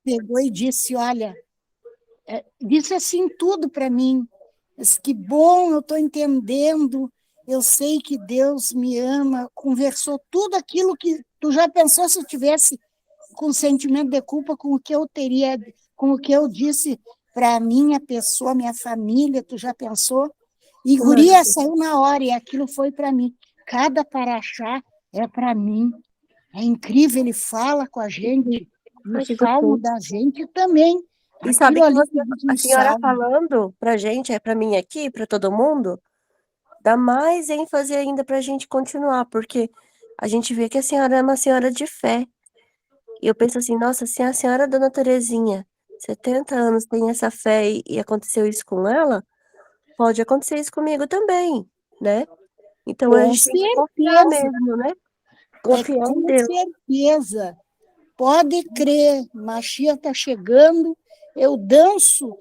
pegou e disse, olha, disse assim tudo para mim. Disse, que bom, eu estou entendendo, eu sei que Deus me ama, conversou tudo aquilo que tu já pensou se eu tivesse com sentimento de culpa com o que eu teria, com o que eu disse para minha pessoa, minha família, tu já pensou? E guria saiu na hora, e aquilo foi para mim. Cada paraxá é para mim. É incrível, ele fala com a gente, e o Ai, que salmo gostoso. da gente também. E sabe Aquilo que ali você, que diz a no senhora salmo. falando pra gente, pra mim aqui, pra todo mundo, dá mais ênfase ainda pra gente continuar, porque a gente vê que a senhora é uma senhora de fé. E eu penso assim, nossa, se a senhora Dona Terezinha, 70 anos, tem essa fé e aconteceu isso com ela, pode acontecer isso comigo também, né? Então a Com gente tem que confiar certeza, mesmo, né? Confiar em com Deus. certeza. Pode crer, Mashiach está chegando, eu danço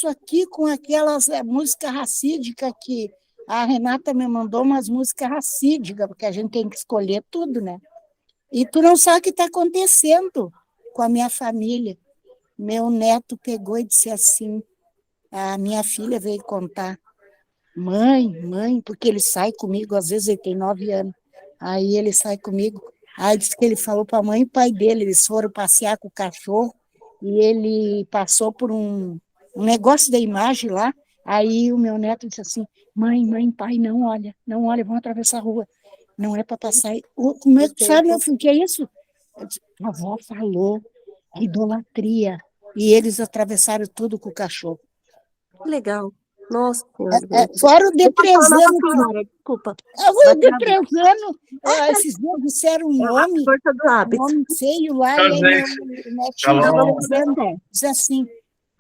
aqui com aquelas músicas racídicas que a Renata me mandou, umas músicas racídicas, porque a gente tem que escolher tudo, né? E tu não sabe o que está acontecendo com a minha família. Meu neto pegou e disse assim, a minha filha veio contar, mãe, porque ele sai comigo, às vezes ele tem 9 anos, aí ele sai comigo, aí disse que ele falou para a mãe e o pai dele, eles foram passear com o cachorro, e ele passou por um negócio da imagem lá, aí o meu neto disse assim, mãe, pai, não olha, vamos atravessar a rua, não é para passar. Como é que tu sabe, meu filho, que é isso? Eu disse, a avó falou, é idolatria, e eles atravessaram tudo com o cachorro. Que legal. Nossa Senhora. Fora o Deixa eu falar Nossa depresando que Senhora, desculpa. o Bati na boca. depresando, esses dias disseram É a força do um hábito. nome feio lá, Tchau, e aí meu gente. netinho Não, veio Shalom. vamos dar dizendo, certo. diz assim, vê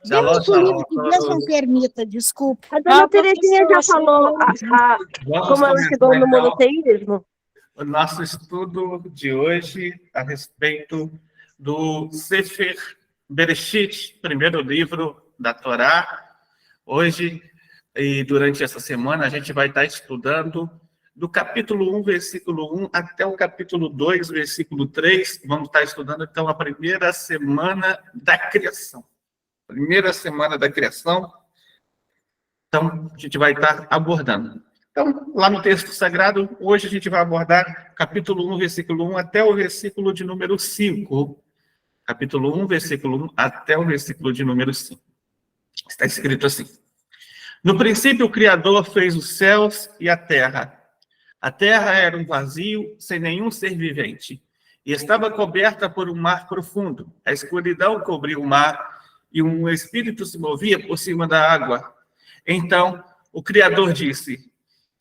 Shalom, outro livro shalom a que Deus não todos. permita, desculpa. A dona Terezinha já falou Vamos como ela chegou começar, no então, monoteísmo? o nosso estudo de hoje a respeito do Sefer Bereshit, primeiro livro da Torá. Hoje, e durante essa semana, a gente vai estar estudando do capítulo 1, versículo 1, até o capítulo 2, versículo 3. Vamos estar estudando, então, a primeira semana da criação. Primeira semana da criação. Então, a gente vai estar abordando. Então, lá no texto sagrado, hoje a gente vai abordar capítulo 1, versículo 1, até o versículo de número 5. Capítulo 1, versículo 1, até o versículo de número 5. Está escrito assim. No princípio, o Criador fez os céus e a terra. A terra era um vazio, sem nenhum ser vivente, e estava coberta por um mar profundo. A escuridão cobriu o mar, e um espírito se movia por cima da água. Então, o Criador disse,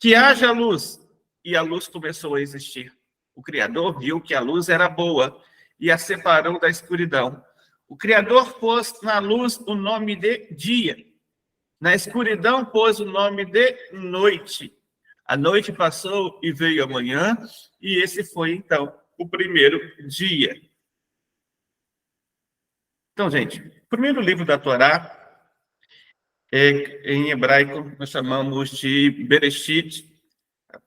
que haja luz, e a luz começou a existir. O Criador viu que a luz era boa, e a separou da escuridão. O Criador pôs na luz o nome de dia, na escuridão pôs o nome de noite. A noite passou e veio a manhã, e esse foi, então, o primeiro dia. Então, gente, o primeiro livro da Torá, em hebraico, nós chamamos de Bereshit,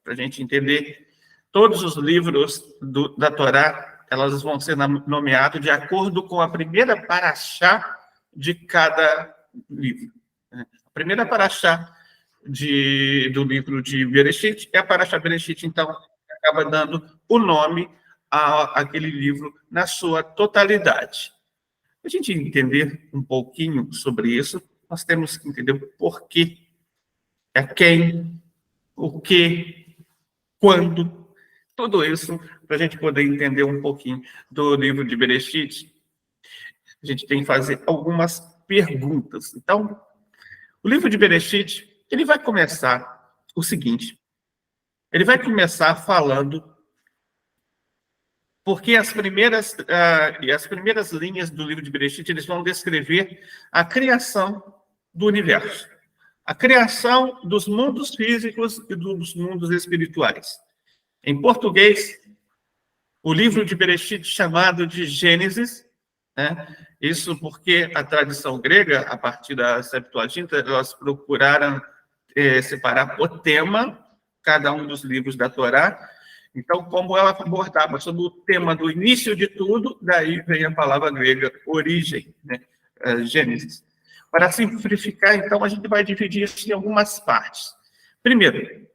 para a gente entender. Todos os livros da Torá, elas vão ser nomeados de acordo com a primeira paraxá de cada livro. A primeira paraxá do livro de Bereshit é a paraxá Bereshit, então, acaba dando o nome àquele livro na sua totalidade. Para a gente entender um pouquinho sobre isso, nós temos que entender o porquê, quem, o que, quando, tudo isso, para a gente poder entender um pouquinho do livro de Bereshit, a gente tem que fazer algumas perguntas. Então, o livro de Bereshit, ele vai começar o seguinte, ele vai começar falando porque as primeiras linhas do livro de Bereshit, eles vão descrever a criação do universo, a criação dos mundos físicos e dos mundos espirituais. Em português, o livro de Bereshit chamado de Gênesis, né? Isso porque a tradição grega, a partir da Septuaginta, elas procuraram separar por tema cada um dos livros da Torá, Então, como ela abordava sobre o tema do início de tudo, daí vem a palavra grega origem, né? Gênesis. Para simplificar, então, a gente vai dividir isso em algumas partes. Primeiro,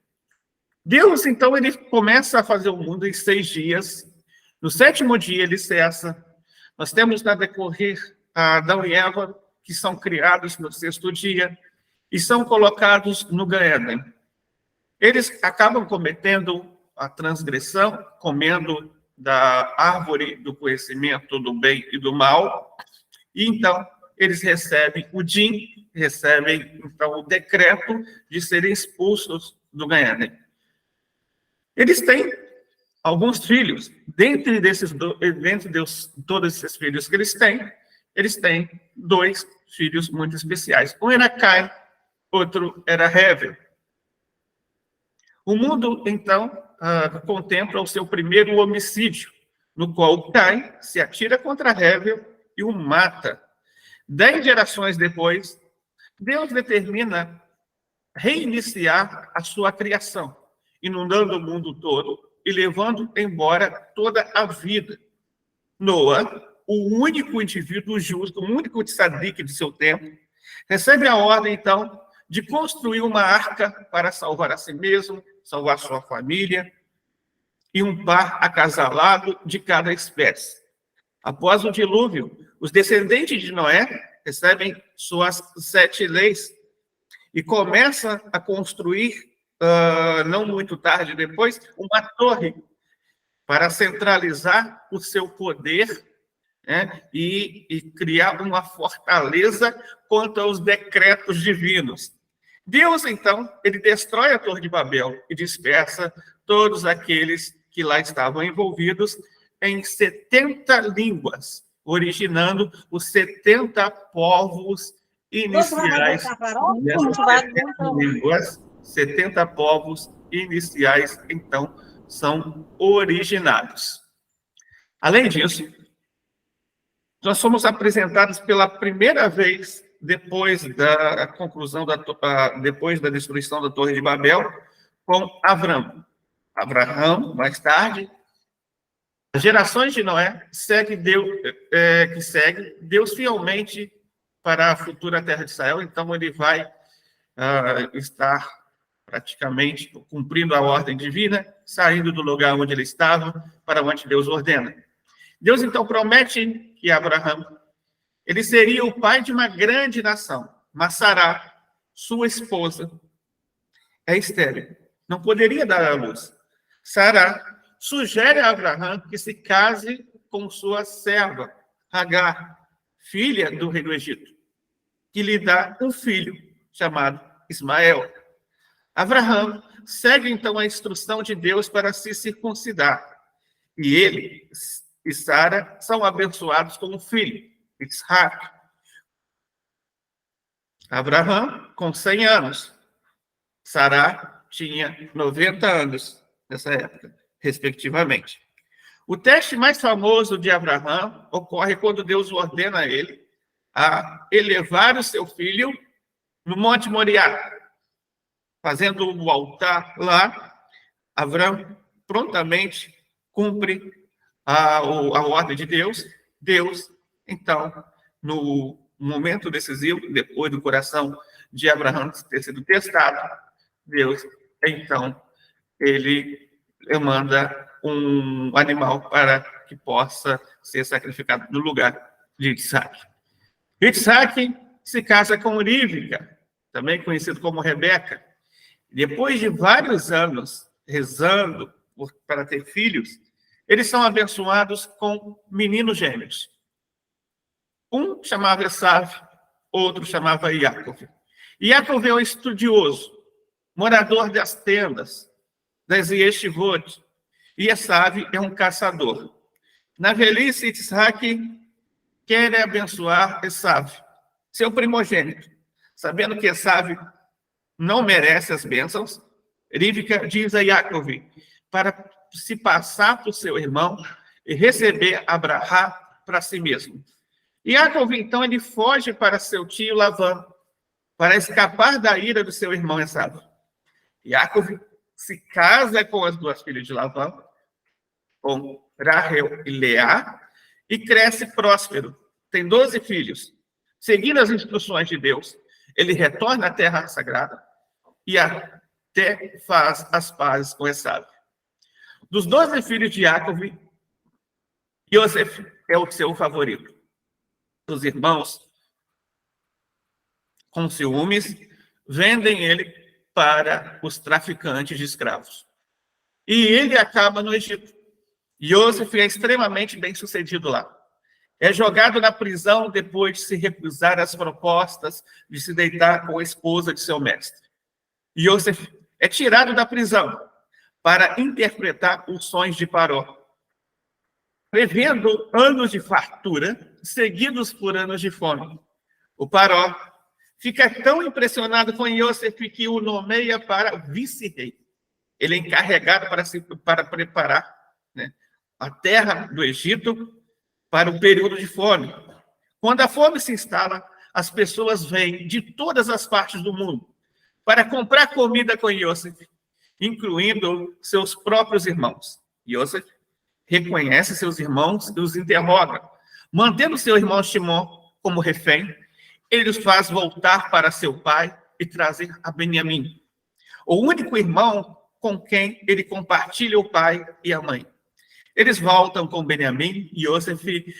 Deus, então, ele começa a fazer o mundo em 6 dias. No 7º dia, ele cessa. Nós temos, na decorrer, Adão e Eva, que são criados no 6º dia e são colocados no Gaéden. Eles acabam cometendo a transgressão, comendo da árvore do conhecimento do bem e do mal, e então eles recebem o din, recebem então o decreto de serem expulsos do Gaéden. Eles têm alguns filhos. Dentre todos esses filhos que eles têm 2 filhos muito especiais. Um era Caim, outro era Hevel. O mundo, então, contempla o seu primeiro homicídio, no qual Caim se atira contra Hevel e o mata. 10 gerações depois, Deus determina reiniciar a sua criação, inundando o mundo todo e levando embora toda a vida. Noé, o único indivíduo justo, o único tzadik de seu tempo, recebe a ordem, então, de construir uma arca para salvar a si mesmo, salvar sua família, e um par acasalado de cada espécie. Após o dilúvio, os descendentes de Noé recebem suas 7 leis e começam a construir, não muito tarde depois, uma torre para centralizar o seu poder, né, e criar uma fortaleza contra os decretos divinos. Deus, então, ele destrói a Torre de Babel e dispersa todos aqueles que lá estavam envolvidos em 70 línguas, originando os 70 povos iniciais dessas línguas. 70 povos iniciais, então, são originados. Além disso, nós somos apresentados pela primeira vez depois da conclusão depois da destruição da Torre de Babel, com Abraão. Abraão, mais tarde, as gerações de Noé segue Deus fielmente para a futura terra de Israel. Então ele vai estar praticamente cumprindo a ordem divina, saindo do lugar onde ele estava para onde Deus ordena. Deus então promete que Abraão ele seria o pai de uma grande nação, mas Sará, sua esposa, é estéril, não poderia dar à luz. Sará sugere a Abraão que se case com sua serva, Agar, filha do rei do Egito, que lhe dá um filho chamado Ismael. Abraão segue então a instrução de Deus para se circuncidar, e ele e Sara são abençoados com um filho, Isaac. Abraão, com 100 anos. Sara tinha 90 anos nessa época, respectivamente. O teste mais famoso de Abraão ocorre quando Deus ordena a ele a elevar o seu filho no Monte Moriá. Fazendo o altar lá, Abraão prontamente cumpre a ordem de Deus. Deus, então, no momento decisivo, depois do coração de Abraão ter sido testado, Deus, então, ele manda um animal para que possa ser sacrificado no lugar de Isaac. Isaac se casa com Rívia, também conhecido como Rebeca. Depois de vários anos rezando para ter filhos, eles são abençoados com meninos gêmeos. Um chamava Esav, outro chamava Yaakov. Yaakov é um estudioso, morador das tendas, das yeshivot, e Esav é um caçador. Na velhice, Isaac quer abençoar Esav, seu primogênito, sabendo que Esav não merece as bênçãos. Rívia diz a Yaakov para se passar para o seu irmão e receber Abrahá para si mesmo. Yaakov, então, ele foge para seu tio Lavã, para escapar da ira do seu irmão Esav. Yaakov se casa com as 2 filhas de Lavã com Rahel e Leá, e cresce próspero. Tem 12 filhos. Seguindo as instruções de Deus, ele retorna à terra sagrada e até faz as pazes com Esaú. Dos 12 filhos de Jacob, Yosef é o seu favorito. Os irmãos, com ciúmes, vendem ele para os traficantes de escravos. E ele acaba no Egito. Yosef é extremamente bem-sucedido lá. É jogado na prisão depois de se recusar às propostas de se deitar com a esposa de seu mestre. Yosef é tirado da prisão para interpretar os sonhos de Paró, prevendo anos de fartura, seguidos por anos de fome. O Paró fica tão impressionado com Yosef que o nomeia para vice-rei. Ele é encarregado para preparar, né, a terra do Egito para o período de fome. Quando a fome se instala, as pessoas vêm de todas as partes do mundo para comprar comida com Yosef, incluindo seus próprios irmãos. Yosef reconhece seus irmãos e os interroga. Mantendo seu irmão Shimon como refém, ele os faz voltar para seu pai e trazer a Benjamim, o único irmão com quem ele compartilha o pai e a mãe. Eles voltam com Benjamim e Yosef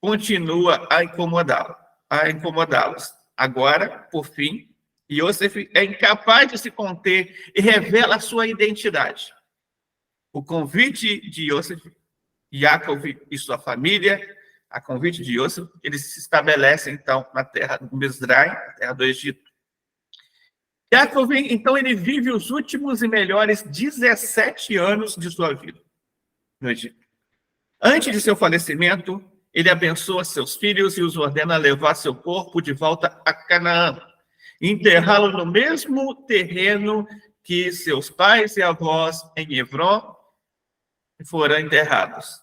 continua a incomodá-los. Agora, por fim, Yosef é incapaz de se conter e revela a sua identidade. O convite de Yosef, Jacob e sua família, a convite de Yosef, eles se estabelecem, então, na terra do Mizraim, na terra do Egito. Jacob, então, ele vive os últimos e melhores 17 anos de sua vida no Egito. Antes de seu falecimento, ele abençoa seus filhos e os ordena a levar seu corpo de volta a Canaã, e enterrá-lo no mesmo terreno que seus pais e avós em Hebron foram enterrados.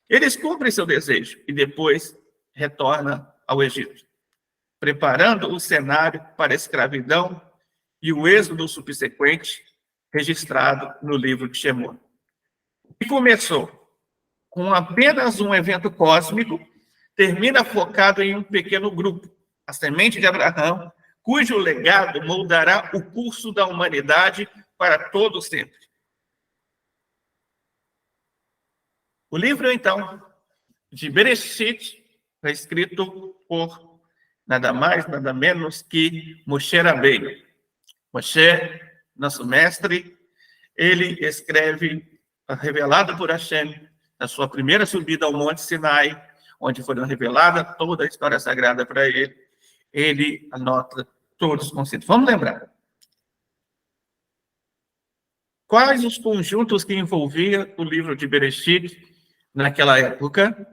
Eles cumprem seu desejo e depois retornam ao Egito, preparando o cenário para a escravidão e o êxodo subsequente registrado no livro de Shemot. E começou com apenas um evento cósmico, termina focado em um pequeno grupo, a semente de Abraão, cujo legado moldará o curso da humanidade para todo sempre. O livro, então, de Bereshit, foi escrito por nada mais, nada menos que Moshe Rabbeinu. Moshe, nosso mestre, ele escreve, revelado por Hashem, na sua primeira subida ao Monte Sinai, onde foi revelada toda a história sagrada para ele, ele anota todos os conceitos. Vamos lembrar. Quais os conjuntos que envolvia o livro de Bereshit naquela época?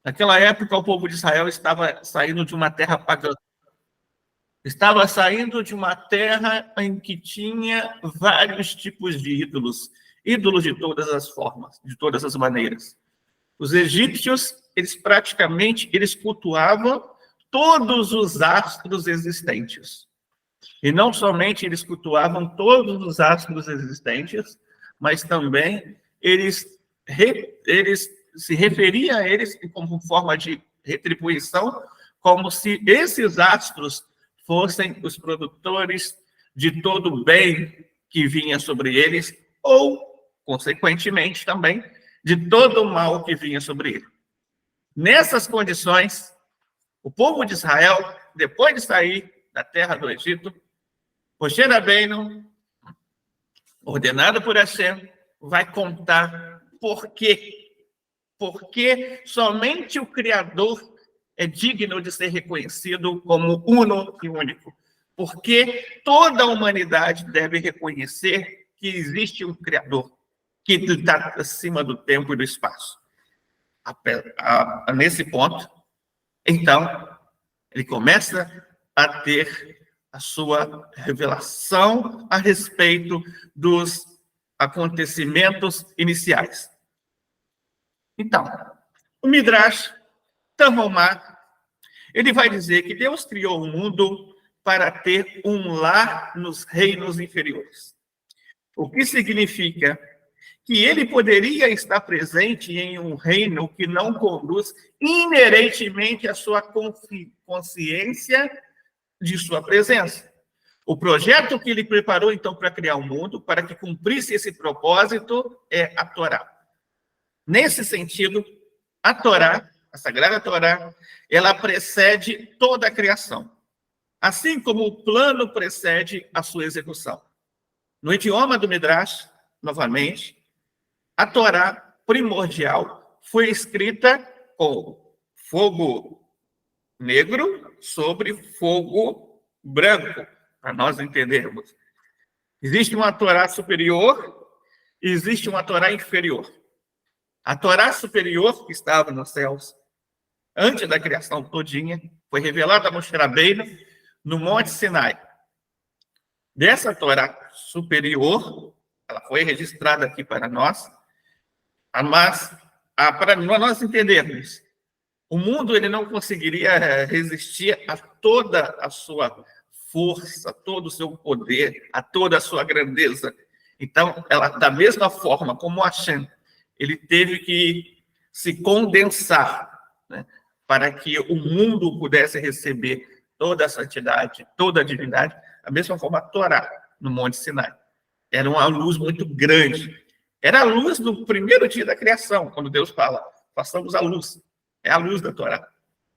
Naquela época, o povo de Israel estava saindo de uma terra pagã. Estava saindo de uma terra em que tinha vários tipos de ídolos. Ídolos de todas as formas, de todas as maneiras. Os egípcios, eles cultuavam todos os astros existentes. E não somente eles cultuavam todos os astros existentes, mas também eles se referiam a eles como forma de retribuição, como se esses astros fossem os produtores de todo o bem que vinha sobre eles, ou, consequentemente, também, de todo o mal que vinha sobre ele. Nessas condições, o povo de Israel, depois de sair da terra do Egito, Moshe Rabbeinu, ordenado por Hashem, vai contar por quê. Porque somente o Criador é digno de ser reconhecido como uno e único. Porque toda a humanidade deve reconhecer que existe um Criador que está acima do tempo e do espaço. Nesse ponto, então, ele começa a ter a sua revelação a respeito dos acontecimentos iniciais. Então, o Midrash Tanhumá, ele vai dizer que Deus criou o mundo para ter um lar nos reinos inferiores. O que significa que ele poderia estar presente em um reino que não conduz inerentemente à sua consciência de sua presença. O projeto que ele preparou, então, para criar o mundo, para que cumprisse esse propósito, é a Torá. Nesse sentido, a Torá, a Sagrada Torá, ela precede toda a criação, assim como o plano precede a sua execução. No idioma do Midrash, novamente, a Torá primordial foi escrita com fogo negro sobre fogo branco, para nós entendermos. Existe uma Torá superior e existe uma Torá inferior. A Torá superior, que estava nos céus, antes da criação todinha, foi revelada a Moshe Rabbeinu no Monte Sinai. Dessa Torá superior, ela foi registrada aqui para nós, mas para nós entendermos, o mundo ele não conseguiria resistir a toda a sua força, a todo o seu poder, a toda a sua grandeza. Então, ela, da mesma forma como Hashem, ele teve que se condensar, né, para que o mundo pudesse receber toda a santidade, toda a divindade, da mesma forma a Torá, no Monte Sinai. Era uma luz muito grande. Era a luz do primeiro dia da criação, quando Deus fala, façamos a luz. É a luz da Torá.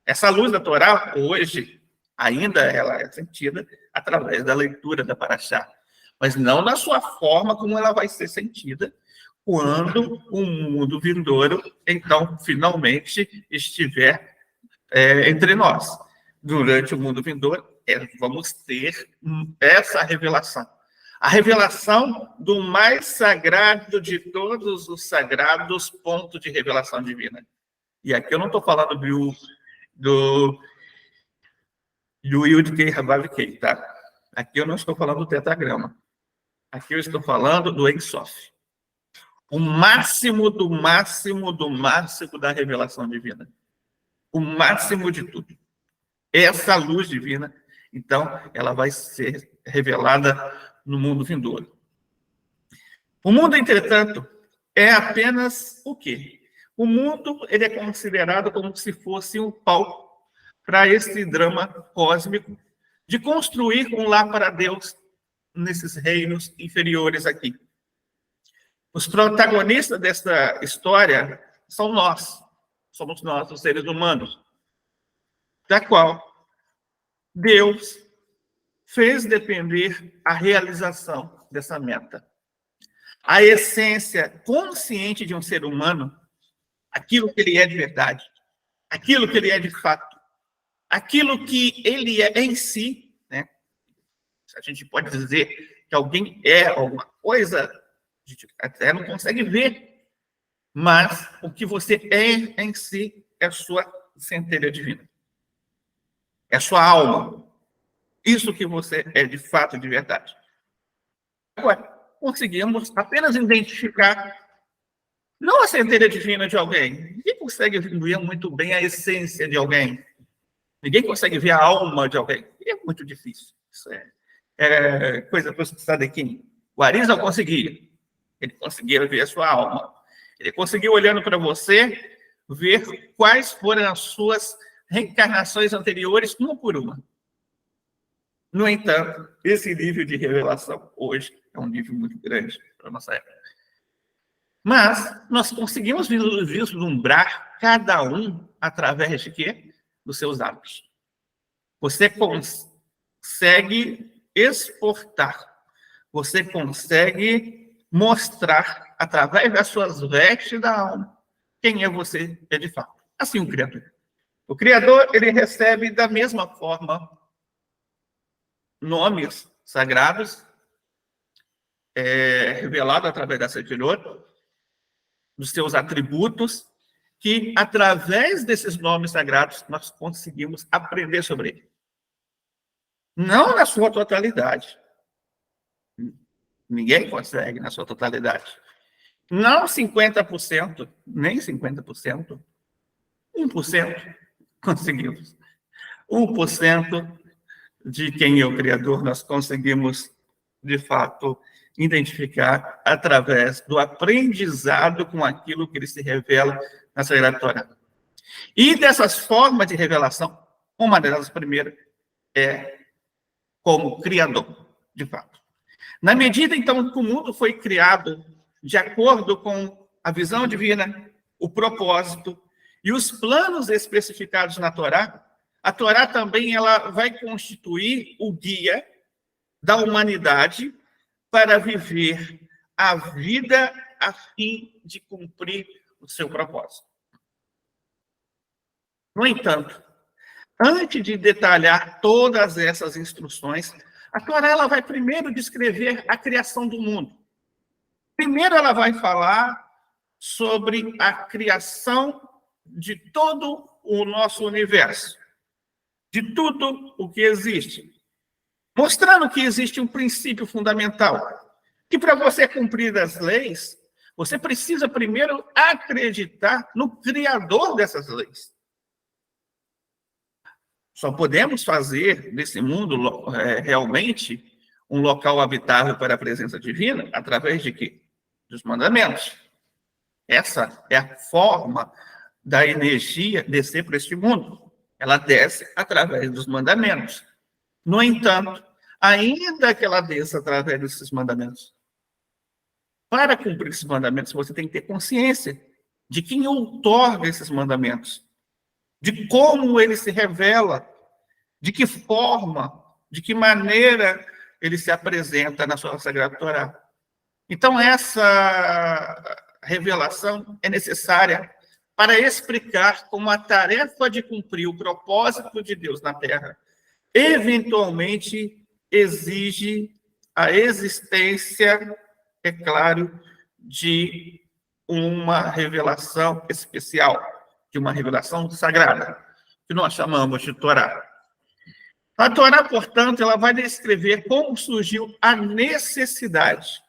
Essa luz da Torá, hoje, ainda ela é sentida através da leitura da Paraxá, mas não na sua forma como ela vai ser sentida quando o mundo vindouro, então, finalmente, estiver entre nós. Durante o mundo vindouro, vamos ter essa revelação. A revelação do mais sagrado de todos os sagrados, ponto de revelação divina. E aqui eu não estou falando do Yud-Kei Vav-Kei, tá? Aqui eu não estou falando do tetragrama. Aqui eu estou falando do Ein Sof. O máximo do máximo do máximo da revelação divina. O máximo de tudo. Essa luz divina, então, ela vai ser revelada no mundo vindouro. O mundo, entretanto, é apenas o quê? O mundo ele é considerado como se fosse um palco para esse drama cósmico de construir um lar para Deus nesses reinos inferiores aqui. Os protagonistas dessa história são nós. Somos nós, os seres humanos, da qual Deus fez depender a realização dessa meta. A essência consciente de um ser humano, aquilo que ele é de verdade, aquilo que ele é de fato, aquilo que ele é em si, né? A gente pode dizer que alguém é alguma coisa, a gente até não consegue ver, mas o que você é em si é a sua centelha divina. É a sua alma. Isso que você é de fato, de verdade. Agora, conseguimos apenas identificar não a centelha divina de alguém. Ninguém consegue ver muito bem a essência de alguém. Ninguém consegue ver a alma de alguém. É muito difícil. Isso é coisa para os tzadikim. O Arizal conseguia. Ele conseguia ver a sua alma. Ele conseguiu, olhando para você, ver quais foram as suas reencarnações anteriores, uma por uma. No entanto, esse nível de revelação hoje é um nível muito grande para a nossa época. Mas nós conseguimos vislumbrar cada um através de quê? Dos seus atos. Você consegue exportar, você consegue mostrar através das suas vestes da alma quem é você de fato. Assim o Criador. O Criador, ele recebe da mesma forma nomes sagrados, revelado através da Sefirot, dos seus atributos, que através desses nomes sagrados nós conseguimos aprender sobre ele. Não na sua totalidade. Ninguém consegue na sua totalidade. Não 50%, nem 50%. 1% conseguimos. 1% de quem é o Criador nós conseguimos, de fato, identificar através do aprendizado com aquilo que ele se revela na Sagrada Torá. E dessas formas de revelação, uma delas, primeira, é como Criador, de fato. Na medida, então, que o mundo foi criado de acordo com a visão divina, o propósito e os planos especificados na Torá, a Torá também ela vai constituir o guia da humanidade para viver a vida a fim de cumprir o seu propósito. No entanto, antes de detalhar todas essas instruções, a Torá ela vai primeiro descrever a criação do mundo. Primeiro ela vai falar sobre a criação de todo o nosso universo, de tudo o que existe, mostrando que existe um princípio fundamental, que para você cumprir as leis, você precisa primeiro acreditar no Criador dessas leis. Só podemos fazer desse mundo realmente um local habitável para a presença divina através de quê? Dos mandamentos. Essa é a forma da energia descer para este mundo. Ela desce através dos mandamentos. No entanto, ainda que ela desça através desses mandamentos, para cumprir esses mandamentos, você tem que ter consciência de quem outorga esses mandamentos, de como ele se revela, de que forma, de que maneira ele se apresenta na sua Sagrada Torá. Então, essa revelação é necessária para explicar como a tarefa de cumprir o propósito de Deus na Terra eventualmente exige a existência, é claro, de uma revelação especial, de uma revelação sagrada, que nós chamamos de Torá. A Torá, portanto, ela vai descrever como surgiu a necessidade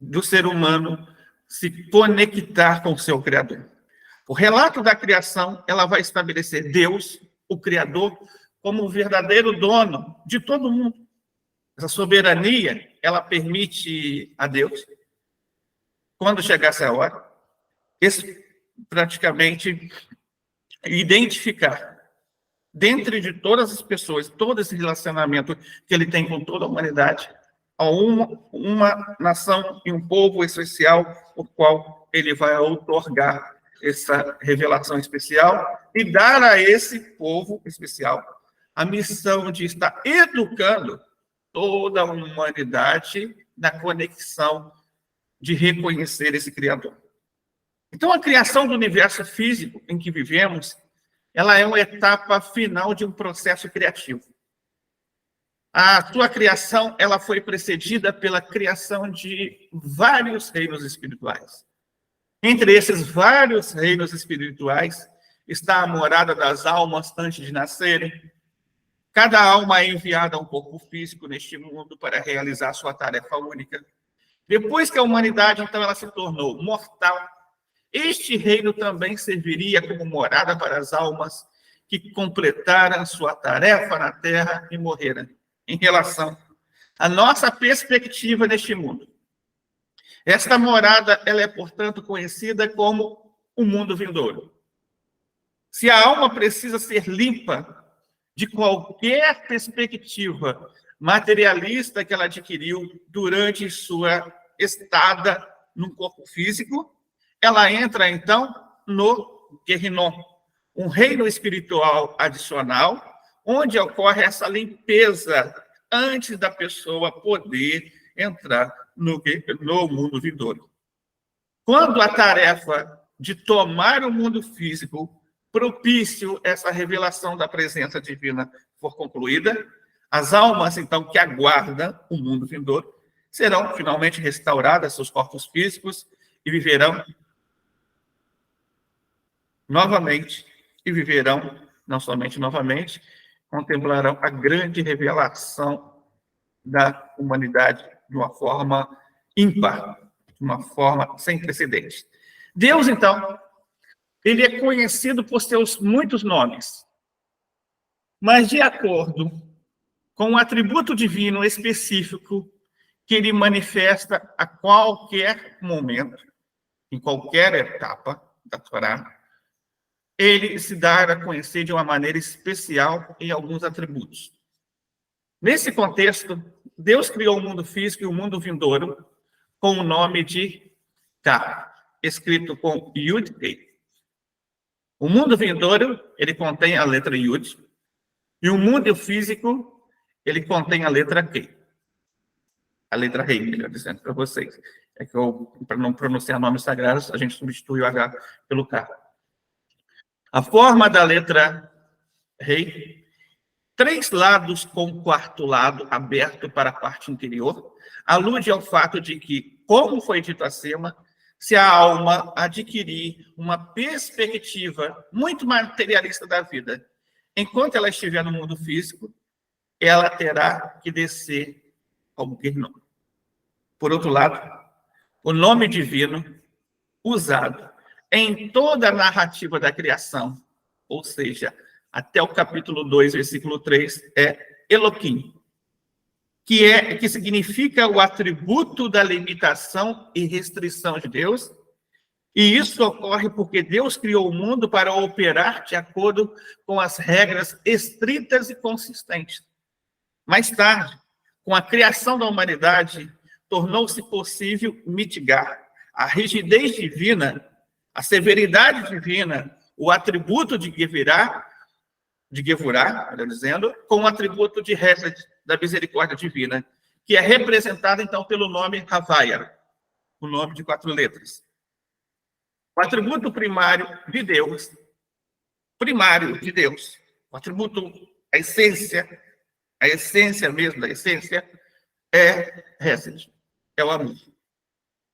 do ser humano se conectar com o seu Criador. O relato da criação, ela vai estabelecer Deus, o Criador, como o verdadeiro dono de todo mundo. Essa soberania, ela permite a Deus, quando chegasse a hora, praticamente identificar, dentre de todas as pessoas, todo esse relacionamento que ele tem com toda a humanidade, a uma nação e um povo especial, o qual ele vai outorgar essa revelação especial e dar a esse povo especial a missão de estar educando toda a humanidade na conexão de reconhecer esse Criador. Então, a criação do universo físico em que vivemos, ela é uma etapa final de um processo criativo. A sua criação, ela foi precedida pela criação de vários reinos espirituais. Entre esses vários reinos espirituais está a morada das almas antes de nascerem. Cada alma é enviada a um corpo físico neste mundo para realizar sua tarefa única. Depois que a humanidade, então, ela se tornou mortal, este reino também serviria como morada para as almas que completaram sua tarefa na Terra e morreram, em relação à nossa perspectiva neste mundo. Esta morada, ela é, portanto, conhecida como o mundo vindouro. Se a alma precisa ser limpa de qualquer perspectiva materialista que ela adquiriu durante sua estada no corpo físico, ela entra, então, no Guerrinom, um reino espiritual adicional, onde ocorre essa limpeza antes da pessoa poder entrar no mundo vindouro. Quando a tarefa de tomar o mundo físico propício essa revelação da presença divina for concluída, as almas, então, que aguardam o mundo vindouro, serão finalmente restauradas seus corpos físicos e viverão novamente, e viverão, não somente novamente, contemplarão a grande revelação da humanidade de uma forma ímpar, de uma forma sem precedentes. Deus, então, ele é conhecido por seus muitos nomes, mas de acordo com um atributo divino específico que ele manifesta a qualquer momento, em qualquer etapa da Torá, ele se dá a conhecer de uma maneira especial em alguns atributos. Nesse contexto, Deus criou o mundo físico e o mundo vindouro com o nome de Ka, escrito com Yud-Kei. O mundo vindouro, ele contém a letra Yud, e o mundo físico, ele contém a letra Kei. A letra Rei, melhor dizendo para vocês. É que para não pronunciar nomes sagrados, a gente substitui o H pelo K. A forma da letra Rei, 3 lados com 4º lado aberto para a parte interior, alude ao fato de que, como foi dito acima, se a alma adquirir uma perspectiva muito materialista da vida, enquanto ela estiver no mundo físico, ela terá que descer ao Guernom. Por outro lado, o nome divino usado em toda a narrativa da criação, ou seja, até o capítulo 2, versículo 3, é Elohim, que significa o atributo da limitação e restrição de Deus, e isso ocorre porque Deus criou o mundo para operar de acordo com as regras estritas e consistentes. Mais tarde, com a criação da humanidade, tornou-se possível mitigar a rigidez divina, a severidade divina, o atributo de Gevurah, melhor dizendo, com o atributo de Hesed, da misericórdia divina, que é representado, então, pelo nome Havaya, o nome de 4 letras. O atributo primário de Deus, o atributo, a essência mesmo da essência, é Hesed, é o amor.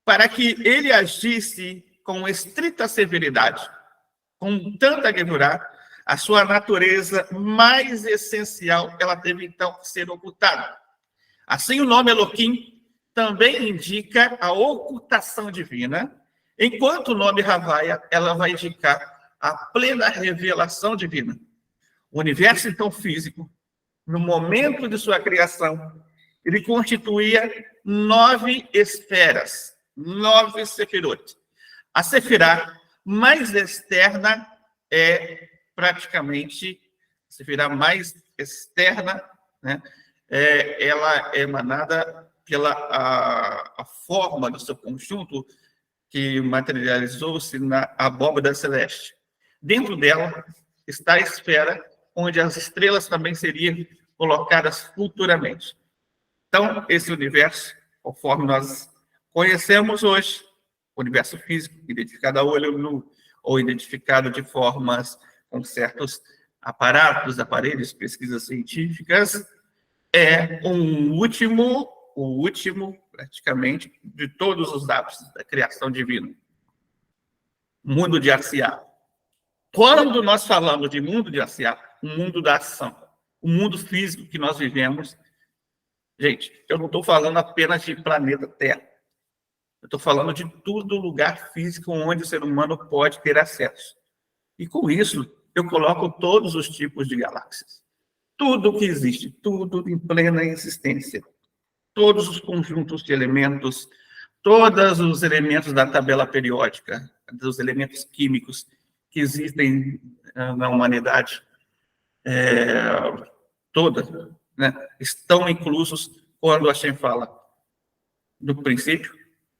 Para que ele agisse com estrita severidade, com tanta Gevurah, a sua natureza mais essencial, ela teve, então, que ser ocultada. Assim, o nome Elohim também indica a ocultação divina, enquanto o nome Havaya, ela vai indicar a plena revelação divina. O universo, então, físico, no momento de sua criação, ele constituía 9 esferas, 9 sefirot. A sefirá mais externa é praticamente, a sefirá mais externa, né? Ela é emanada pela a forma do seu conjunto que materializou-se na abóbada celeste. Dentro dela está a esfera onde as estrelas também seriam colocadas futuramente. Então, esse universo, conforme nós conhecemos hoje, o universo físico, identificado a olho nu, ou identificado de formas com certos aparatos, aparelhos, pesquisas científicas, é o último, praticamente, de todos os ápices da criação divina. Mundo de Asiá. Quando nós falamos de mundo de Asiá, o mundo da ação, o mundo físico que nós vivemos, gente, eu não estou falando apenas de planeta Terra. Eu estou falando de todo lugar físico onde o ser humano pode ter acesso. E com isso, eu coloco todos os tipos de galáxias. Tudo que existe, tudo em plena existência. Todos os conjuntos de elementos, todos os elementos da tabela periódica, dos elementos químicos que existem na humanidade toda, né, estão inclusos quando Hashem fala do princípio,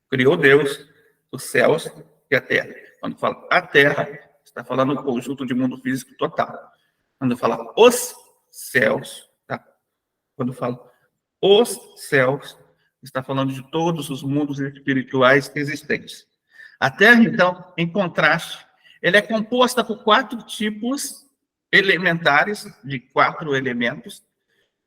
criou Deus os céus e a terra. Quando fala a terra, está falando do conjunto de mundo físico total. Quando fala os céus, tá? Quando fala os céus, está falando de todos os mundos espirituais existentes. A Terra, então, em contraste, ela é composta por 4 tipos elementares, de 4 elementos,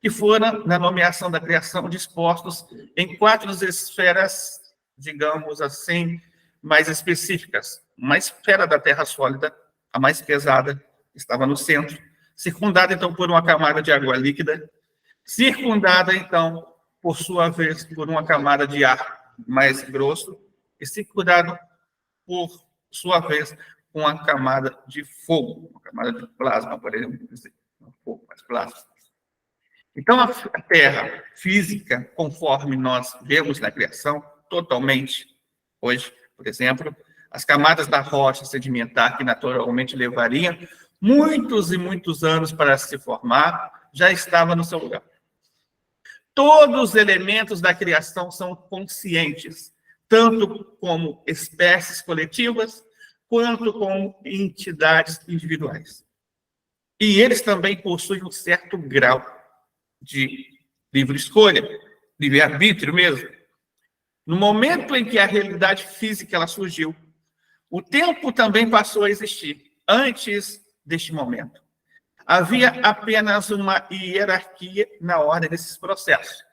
que foram, na nomeação da criação, dispostos em 4 esferas, digamos assim, mais específicas. Uma esfera da Terra sólida, a mais pesada, estava no centro, circundada, então, por uma camada de água líquida, circundada, então, por sua vez, por uma camada de ar mais grosso, e circundado, por sua vez, com uma camada de fogo, uma camada de plasma, por exemplo, dizer, não fogo, mas plasma. Então, a Terra física, conforme nós vemos na criação, totalmente, hoje, por exemplo, as camadas da rocha sedimentar, que naturalmente levariam muitos e muitos anos para se formar, já estava no seu lugar. Todos os elementos da criação são conscientes, tanto como espécies coletivas, quanto como entidades individuais. E eles também possuem um certo grau de livre escolha, livre-arbítrio mesmo. No momento em que a realidade física ela surgiu, o tempo também passou a existir, antes deste momento. Havia apenas uma hierarquia na ordem desses processos.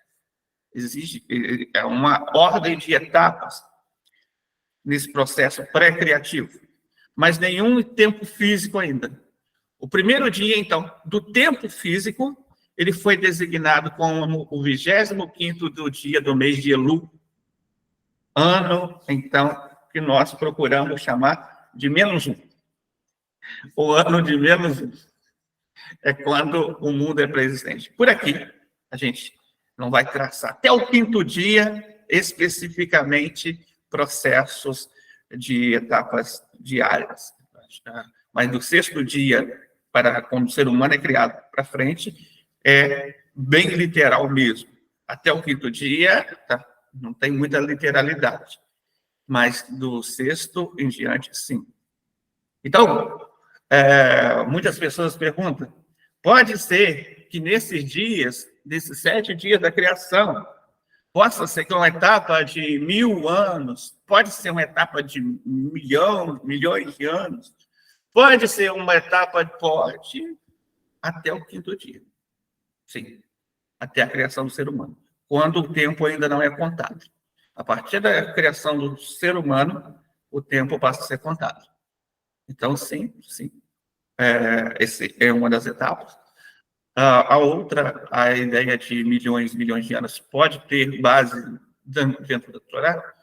Existe uma ordem de etapas nesse processo pré-criativo, mas nenhum tempo físico ainda. O primeiro dia, então, do tempo físico, ele foi designado como o 25º do dia do mês de Elu, ano, então, que nós procuramos chamar de -1. O ano de -1 é quando o mundo é pré-existente. Por aqui, a gente não vai traçar até o 5º dia, especificamente, processos de etapas diárias. Mas do 6º dia, para quando o ser humano é criado para frente, é bem literal mesmo. Até o 5º dia, tá? Não tem muita literalidade. Mas do 6º em diante, sim. Então, muitas pessoas perguntam, pode ser que nesses dias, desses 7 dias da criação, possa ser que uma etapa de 1000 anos, pode ser uma etapa de milhões de anos, pode ser uma etapa, pode, até o 5º dia. Sim, até a criação do ser humano, quando o tempo ainda não é contado. A partir da criação do ser humano, o tempo passa a ser contado. Então, sim. Essa é uma das etapas. A outra, a ideia de milhões de anos, pode ter base dentro da Torá,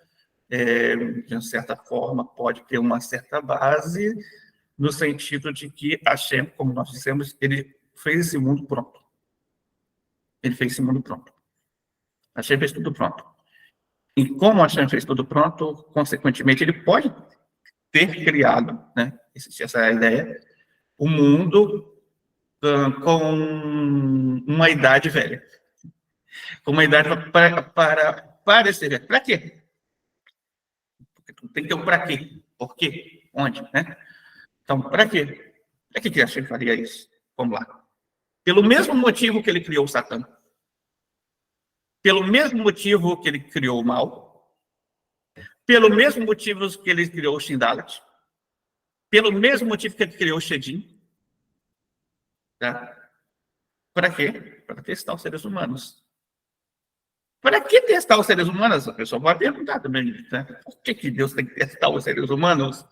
de uma certa forma, pode ter uma certa base, no sentido de que Hashem, como nós dissemos, ele fez esse mundo pronto. Ele fez esse mundo pronto. Hashem fez tudo pronto. E como Hashem fez tudo pronto, consequentemente, ele pode ter criado, né, essa ideia, o mundo com uma idade velha. Com uma idade para parecer velha. Para quê? Porque tem que ter um para quê. Por quê? Onde? Né? Então, para quê? Para que Hashem faria isso? Vamos lá. Pelo mesmo motivo que ele criou o Satã. Pelo mesmo motivo que ele criou o mal. Pelo mesmo motivo que ele criou o Shindalat. Pelo mesmo motivo que ele criou o Shedim. Tá? Para quê? Para testar os seres humanos. Para que testar os seres humanos? A pessoa vai perguntar também, né? Por que Deus tem que testar os seres humanos?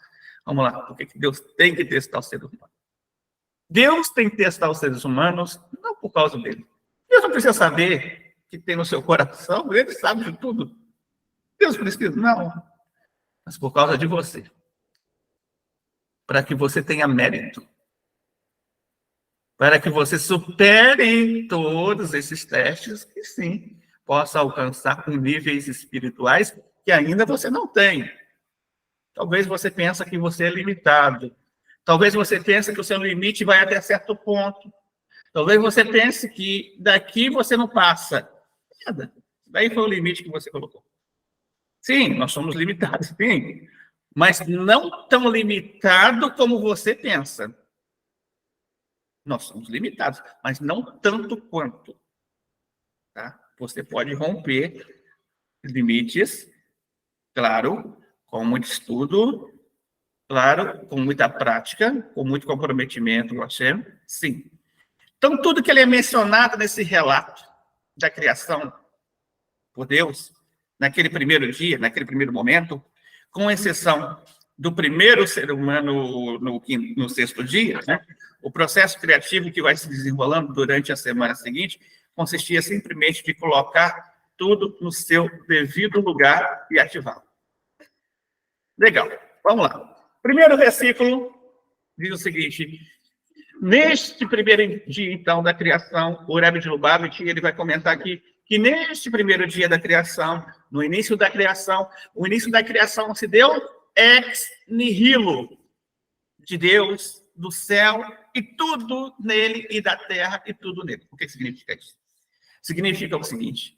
Vamos lá, por que Deus tem que testar os seres humanos? Deus tem que testar os seres humanos não por causa dele. Deus não precisa saber o que tem no seu coração, ele sabe de tudo. Deus precisa, não. Mas por causa de você. Para que você tenha mérito. Para que você supere todos esses testes e, sim, possa alcançar com níveis espirituais que ainda você não tem. Talvez você pense que você é limitado. Talvez você pense que o seu limite vai até certo ponto. Talvez você pense que daqui você não passa. Nada. Daí foi o limite que você colocou. Sim, nós somos limitados, sim. Mas não tão limitado como você pensa. Nós somos limitados, mas não tanto quanto. Tá? Você pode romper limites, claro, com muito estudo, claro, com muita prática, com muito comprometimento com Hashem, sim. Então, tudo que ele é mencionado nesse relato da criação por Deus, naquele primeiro dia, naquele primeiro momento, com exceção do primeiro ser humano no 6º dia, né? O processo criativo que vai se desenrolando durante a semana seguinte consistia simplesmente de colocar tudo no seu devido lugar e ativá-lo. Legal, vamos lá. Primeiro versículo diz o seguinte: Neste primeiro dia, então, da criação, o Rebbe de Lubavitch, ele vai comentar aqui que neste primeiro dia da criação, no início da criação, o início da criação se deu ex nihilo, de Deus, do céu, e tudo nele, e da terra, e tudo nele. O que significa isso? Significa o seguinte: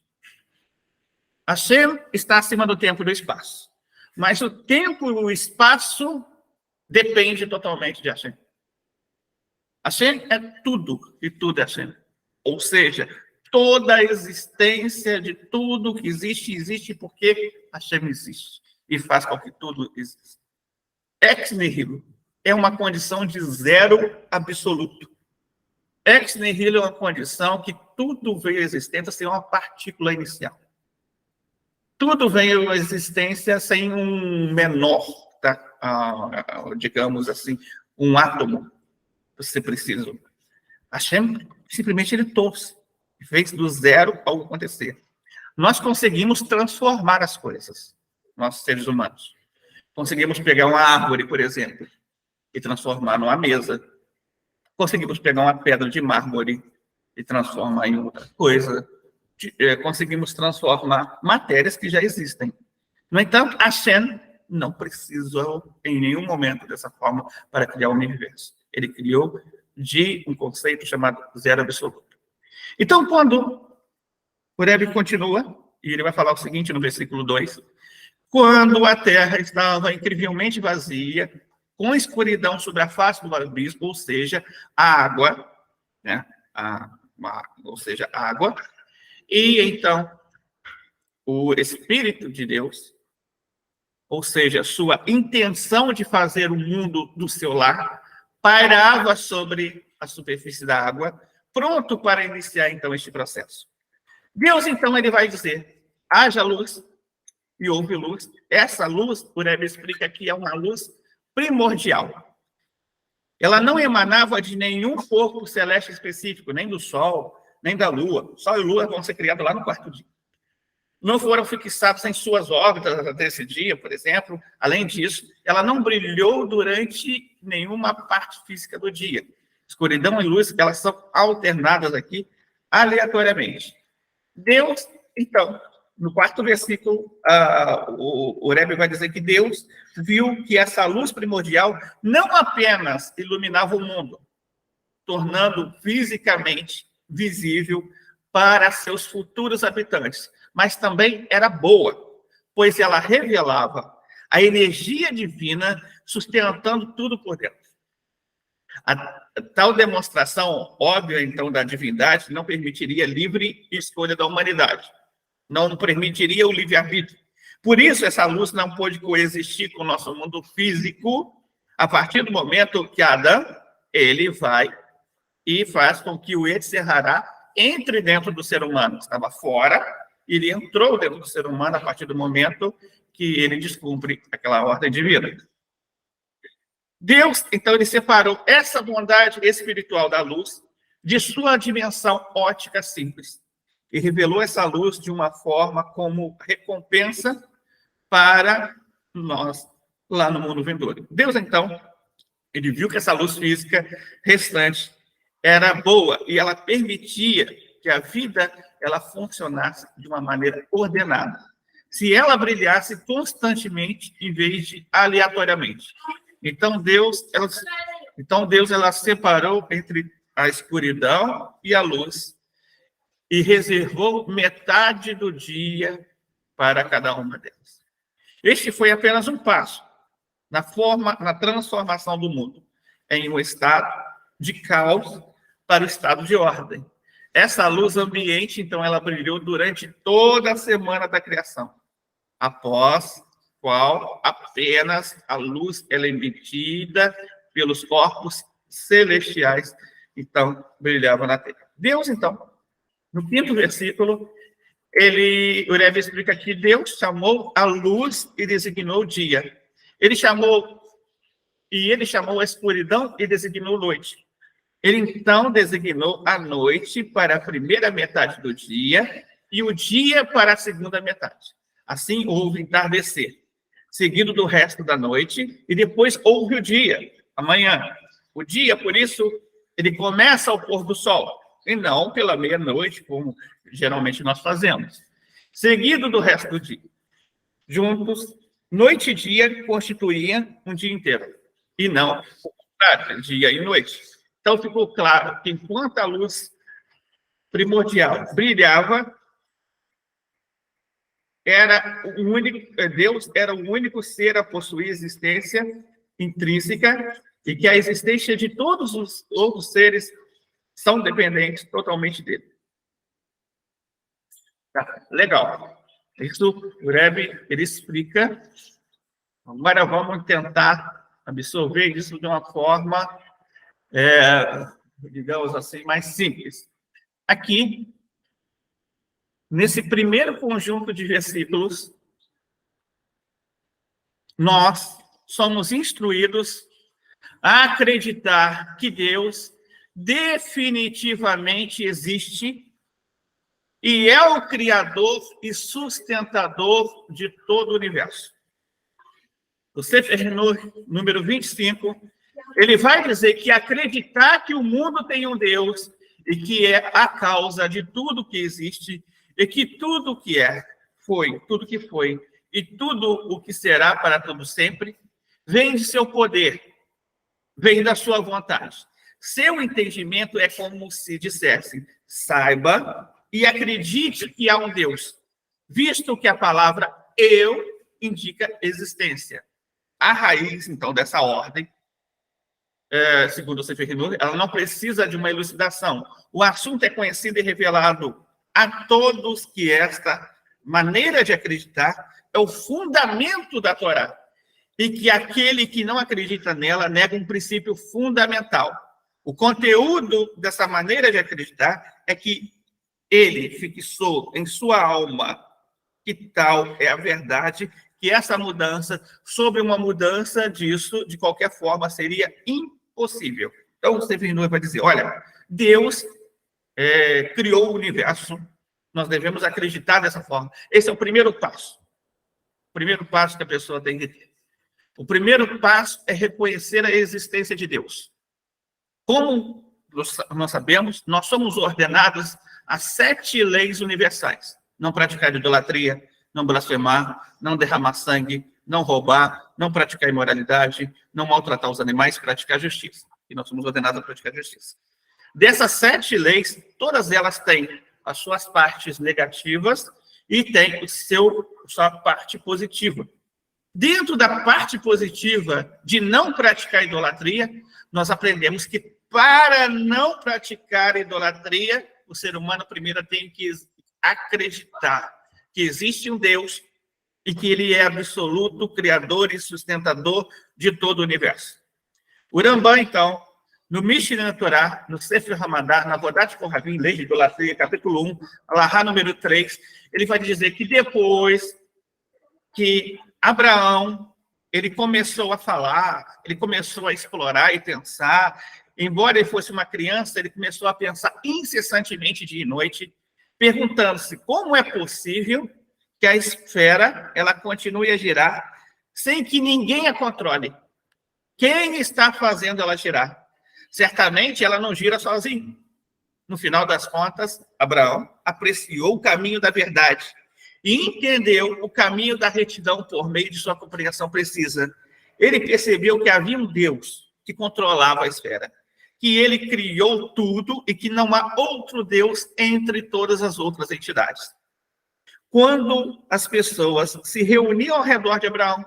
Hashem está acima do tempo e do espaço, mas o tempo e o espaço depende totalmente de Hashem. Hashem é tudo, e tudo é Hashem. Ou seja, toda a existência de tudo que existe, existe porque Hashem existe e faz com que tudo exista. Ex nihilo é uma condição de zero absoluto. Ex nihilo é uma condição que tudo veio à existência sem uma partícula inicial. Tudo veio à existência sem um menor, tá? Digamos assim, um átomo, se preciso. Hashem, simplesmente, ele trouxe, fez do zero algo acontecer. Nós conseguimos transformar as coisas, nós seres humanos. Conseguimos pegar uma árvore, por exemplo, e transformar numa mesa. Conseguimos pegar uma pedra de mármore e transformar em outra coisa. Conseguimos transformar matérias que já existem. No entanto, Hashem não precisou em nenhum momento dessa forma para criar o universo. Ele criou de um conceito chamado zero absoluto. Então, quando o Rebbe continua, e ele vai falar o seguinte no versículo 2, quando a terra estava incrivelmente vazia, com escuridão sobre a face do abismo, ou seja, a água, né? Ou seja, água, e então o Espírito de Deus, ou seja, sua intenção de fazer o mundo do seu lar, pairava sobre a superfície da água, pronto para iniciar então este processo. Deus então ele vai dizer: haja luz e houve luz. Essa luz, o Rebbe explica que é uma luz primordial. Ela não emanava de nenhum corpo celeste específico, nem do Sol, nem da Lua. Sol e Lua vão ser criados lá no quarto dia. Não foram fixados em suas órbitas desse dia, por exemplo. Além disso, ela não brilhou durante nenhuma parte física do dia. Escuridão e luz, elas são alternadas aqui aleatoriamente. Deus, então, no quarto versículo, o Rebbe vai dizer que Deus viu que essa luz primordial não apenas iluminava o mundo, tornando fisicamente visível para seus futuros habitantes, mas também era boa, pois ela revelava a energia divina sustentando tudo por dentro. A tal demonstração óbvia, então, da divindade não permitiria livre escolha da humanidade, não permitiria o livre-arbítrio. Por isso, essa luz não pôde coexistir com o nosso mundo físico a partir do momento que Adão, ele vai e faz com que o Yetzer Hará entre dentro do ser humano. Estava fora, ele entrou dentro do ser humano a partir do momento que ele descumpre aquela ordem divina. Deus, então, ele separou essa bondade espiritual da luz de sua dimensão ótica simples e revelou essa luz de uma forma como recompensa para nós lá no mundo vindouro. Deus, então, ele viu que essa luz física restante era boa e ela permitia que a vida ela funcionasse de uma maneira ordenada. Se ela brilhasse constantemente em vez de aleatoriamente. Então Deus ela separou entre a escuridão e a luz e reservou metade do dia para cada uma delas. Este foi apenas um passo na transformação do mundo em um estado de caos para o estado de ordem. Essa luz ambiente, então, ela brilhou durante toda a semana da criação, após qual apenas a luz ela é emitida pelos corpos celestiais, então, brilhava na terra. Deus, então, no quinto versículo, o Rebbe explica que Deus chamou a luz e designou o dia. Ele chamou a escuridão e designou noite. Ele, então, designou a noite para a primeira metade do dia e o dia para a segunda metade. Assim, houve entardecer, seguido do resto da noite, e depois houve o dia, amanhã. O dia, por isso, ele começa ao pôr do sol, e não pela meia-noite, como geralmente nós fazemos. Seguido do resto do dia. Juntos, noite e dia constituíam um dia inteiro, e não o contrário, dia e noite. Então ficou claro que enquanto a luz primordial brilhava, Deus era o único ser a possuir existência intrínseca e que a existência de todos os outros seres são dependentes totalmente dele. Tá, legal. Isso o Rebbe, ele explica. Agora vamos tentar absorver isso de uma forma, digamos assim, mais simples. Aqui, nesse primeiro conjunto de versículos, nós somos instruídos a acreditar que Deus definitivamente existe e é o criador e sustentador de todo o universo. O Sefer número 25, ele vai dizer que acreditar que o mundo tem um Deus e que é a causa de tudo que existe e que tudo que tudo que foi e tudo o que será para todo sempre, vem de seu poder, vem da sua vontade. Seu entendimento é como se dissesse, saiba e acredite que há um Deus, visto que a palavra eu indica existência. A raiz, então, dessa ordem, segundo o Sefer Hinur, ela não precisa de uma elucidação. O assunto é conhecido e revelado a todos que esta maneira de acreditar é o fundamento da Torá e que aquele que não acredita nela nega um princípio fundamental. O conteúdo dessa maneira de acreditar é que ele fixou em sua alma que tal é a verdade, que essa mudança, sobre uma mudança disso, de qualquer forma, seria impossível. Então, o Sefer Hinur vai dizer, olha, Deus criou o universo, nós devemos acreditar dessa forma. Esse é o primeiro passo. O primeiro passo que a pessoa tem que ter. O primeiro passo é reconhecer a existência de Deus. Como nós sabemos, nós somos ordenados a 7 leis universais. Não praticar idolatria, não blasfemar, não derramar sangue, não roubar, não praticar imoralidade, não maltratar os animais, praticar justiça. E nós somos ordenados a praticar justiça. Dessas 7 leis, todas elas têm as suas partes negativas e têm sua parte positiva. Dentro da parte positiva de não praticar idolatria, nós aprendemos que para não praticar idolatria, o ser humano primeiro tem que acreditar que existe um Deus e que ele é absoluto, criador e sustentador de todo o universo. O Rambam, então, no Mishneh Torah, no Sefer Hamadá, na Avodat Kohavim, Lei de Idolatria, capítulo 1, Alahá número 3, ele vai dizer que depois que Abraão, ele começou a falar, ele começou a explorar e pensar, embora ele fosse uma criança, ele começou a pensar incessantemente dia e noite, perguntando-se como é possível que a esfera ela continue a girar sem que ninguém a controle. Quem está fazendo ela girar? Certamente ela não gira sozinha. No final das contas, Abraão apreciou o caminho da verdade e entendeu o caminho da retidão por meio de sua compreensão precisa. Ele percebeu que havia um Deus que controlava a esfera, que ele criou tudo e que não há outro Deus entre todas as outras entidades. Quando as pessoas se reuniam ao redor de Abraão,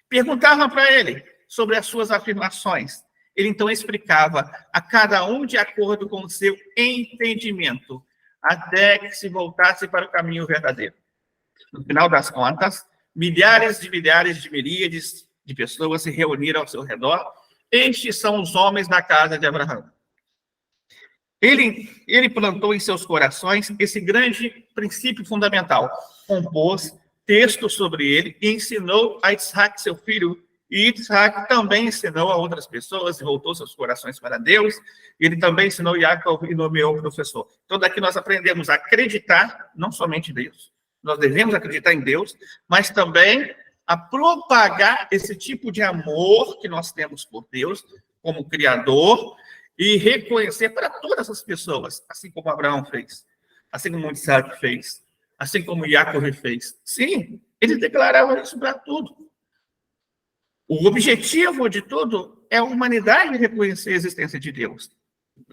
perguntavam para ele sobre as suas afirmações, ele então explicava a cada um de acordo com o seu entendimento, até que se voltasse para o caminho verdadeiro. No final das contas, milhares de miríades de pessoas se reuniram ao seu redor. Estes são os homens da casa de Abraão. Ele plantou em seus corações esse grande princípio fundamental, compôs textos sobre ele e ensinou a Isaac, seu filho, e Isaac também ensinou a outras pessoas e voltou seus corações para Deus. Ele também ensinou Jacob e nomeou o professor. Então, daqui nós aprendemos a acreditar, não somente em Deus, nós devemos acreditar em Deus, mas também a propagar esse tipo de amor que nós temos por Deus como Criador e reconhecer para todas as pessoas, assim como Abraão fez, assim como Isaac fez, assim como Jacob fez. Sim, eles declaravam isso para tudo. O objetivo de tudo é a humanidade reconhecer a existência de Deus.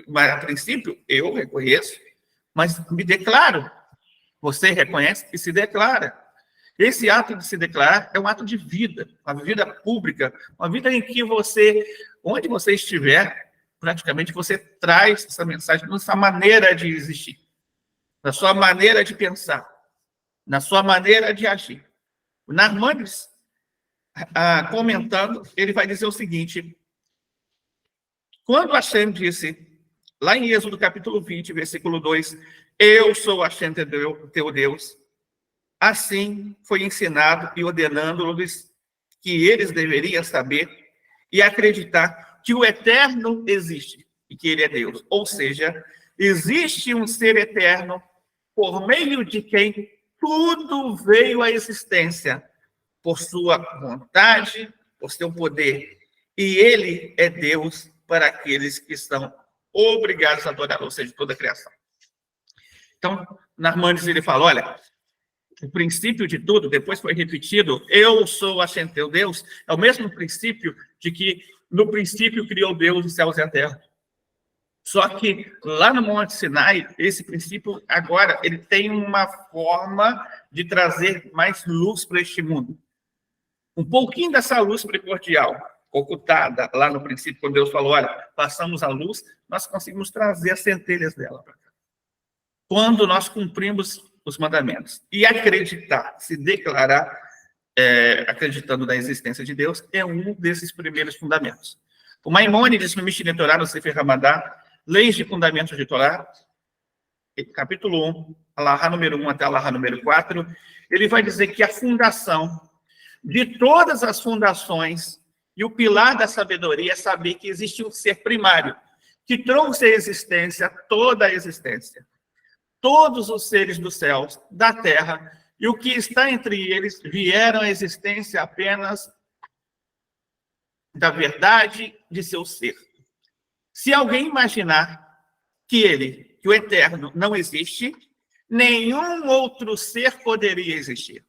Mas, a princípio, eu reconheço, mas me declaro. Você reconhece e se declara. Esse ato de se declarar é um ato de vida, uma vida pública, uma vida em que você, onde você estiver, praticamente você traz essa mensagem, essa maneira de existir, na sua maneira de pensar, na sua maneira de agir. O Narmânides, comentando, ele vai dizer o seguinte: quando Hashem disse, lá em Êxodo capítulo 20, versículo 2, eu sou Hashem teu Deus, assim foi ensinado e ordenando-lhes que eles deveriam saber e acreditar que o Eterno existe e que ele é Deus. Ou seja, existe um ser eterno por meio de quem tudo veio à existência, por sua vontade, por seu poder. E ele é Deus para aqueles que estão obrigados a adorar, ou seja, toda a criação. Então, Narmânides, ele fala, olha, o princípio de tudo, depois foi repetido, eu sou Hashem teu Deus, é o mesmo princípio de que no princípio criou Deus os céus e a terra. Só que lá no Monte Sinai, esse princípio agora, ele tem uma forma de trazer mais luz para este mundo. Um pouquinho dessa luz primordial, ocultada lá no princípio, quando Deus falou, olha, passamos a luz, nós conseguimos trazer as centelhas dela para cá. Quando nós cumprimos os mandamentos. E acreditar, se declarar, acreditando na existência de Deus, é um desses primeiros fundamentos. O Maimônides, no Mishneh Torah, no Sefer Hamadá, Leis de Fundamentos de Torá, capítulo 1, alahá número 1 até alahá número 4, ele vai dizer que a fundação de todas as fundações e o pilar da sabedoria é saber que existe um ser primário, que trouxe à existência toda a existência. Todos os seres dos céus, da terra, e o que está entre eles vieram à existência apenas da verdade de seu ser. Se alguém imaginar que o Eterno, não existe, nenhum outro ser poderia existir.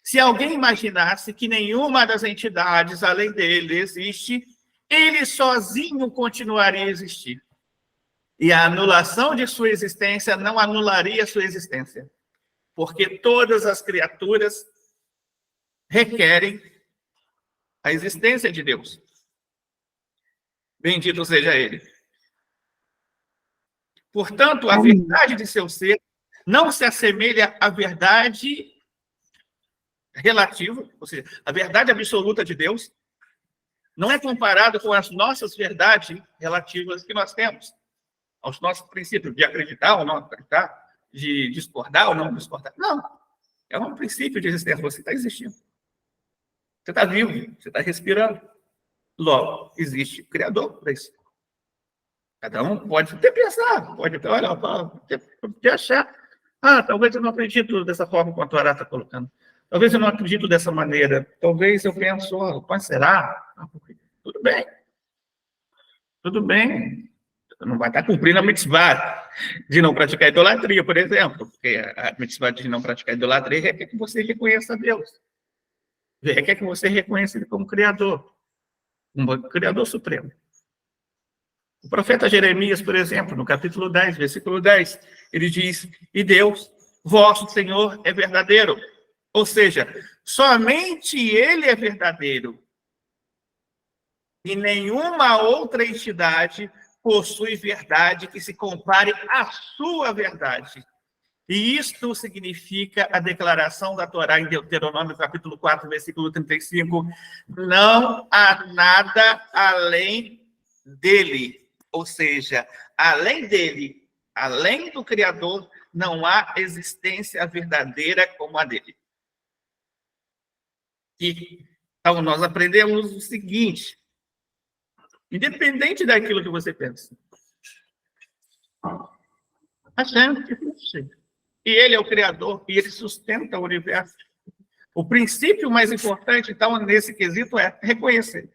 Se alguém imaginasse que nenhuma das entidades além dele existe, ele sozinho continuaria a existir. E a anulação de sua existência não anularia sua existência, porque todas as criaturas requerem a existência de Deus. Bendito seja Ele. Portanto, a verdade de seu ser não se assemelha à verdade relativa, ou seja, a verdade absoluta de Deus não é comparada com as nossas verdades relativas que nós temos, aos nossos princípios de acreditar ou não acreditar, de discordar ou não discordar. Não. É um princípio de existência. Você está existindo. Você está vivo. Você está respirando. Logo, existe o Criador para isso. Cada um pode até pensar, pode até olhar, pode achar. Talvez eu não acredito dessa forma como a Torá está colocando. Talvez eu não acredito dessa maneira. Talvez eu penso, mas será? Tudo bem. Tudo bem. Não vai estar cumprindo a mitzvah de não praticar idolatria, por exemplo. Porque a mitzvah de não praticar idolatria requer que você reconheça Deus. Requer que você reconheça Ele como Criador. Um Criador Supremo. O profeta Jeremias, por exemplo, no capítulo 10, versículo 10, ele diz, e Deus, vosso Senhor, é verdadeiro. Ou seja, somente Ele é verdadeiro. E nenhuma outra entidade possui verdade que se compare à sua verdade. E isto significa a declaração da Torá em Deuteronômio, capítulo 4, versículo 35, não há nada além dele. Ou seja, além dele, além do Criador, não há existência verdadeira como a dele. E, então, nós aprendemos o seguinte, independente daquilo que você pensa. Hashem, e Ele é o Criador, e Ele sustenta o universo. O princípio mais importante, então, nesse quesito é reconhecer.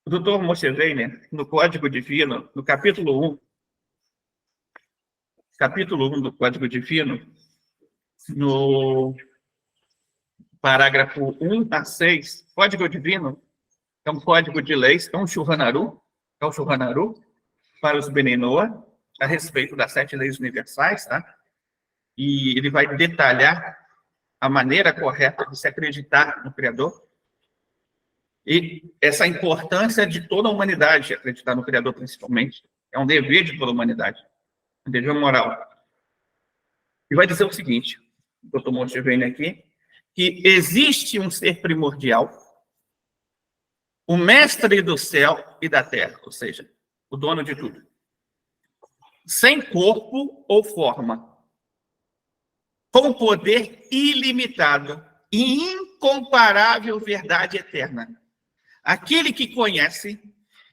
O Dr. Moshe Weiner, no Código Divino, no capítulo 1 do Código Divino, no parágrafo 1 a 6, Código Divino é um código de leis, é um Shulchan Aruch para os Bnei Noah, a respeito das 7 leis universais, tá? E ele vai detalhar a maneira correta de se acreditar no Criador e essa importância de toda a humanidade acreditar no Criador, principalmente. É um dever de toda a humanidade, um dever moral. E vai dizer o seguinte, o Dr. Moshe Weiner aqui, que existe um ser primordial, o mestre do céu e da terra, ou seja, o dono de tudo, sem corpo ou forma, com poder ilimitado e incomparável verdade eterna. Aquele que conhece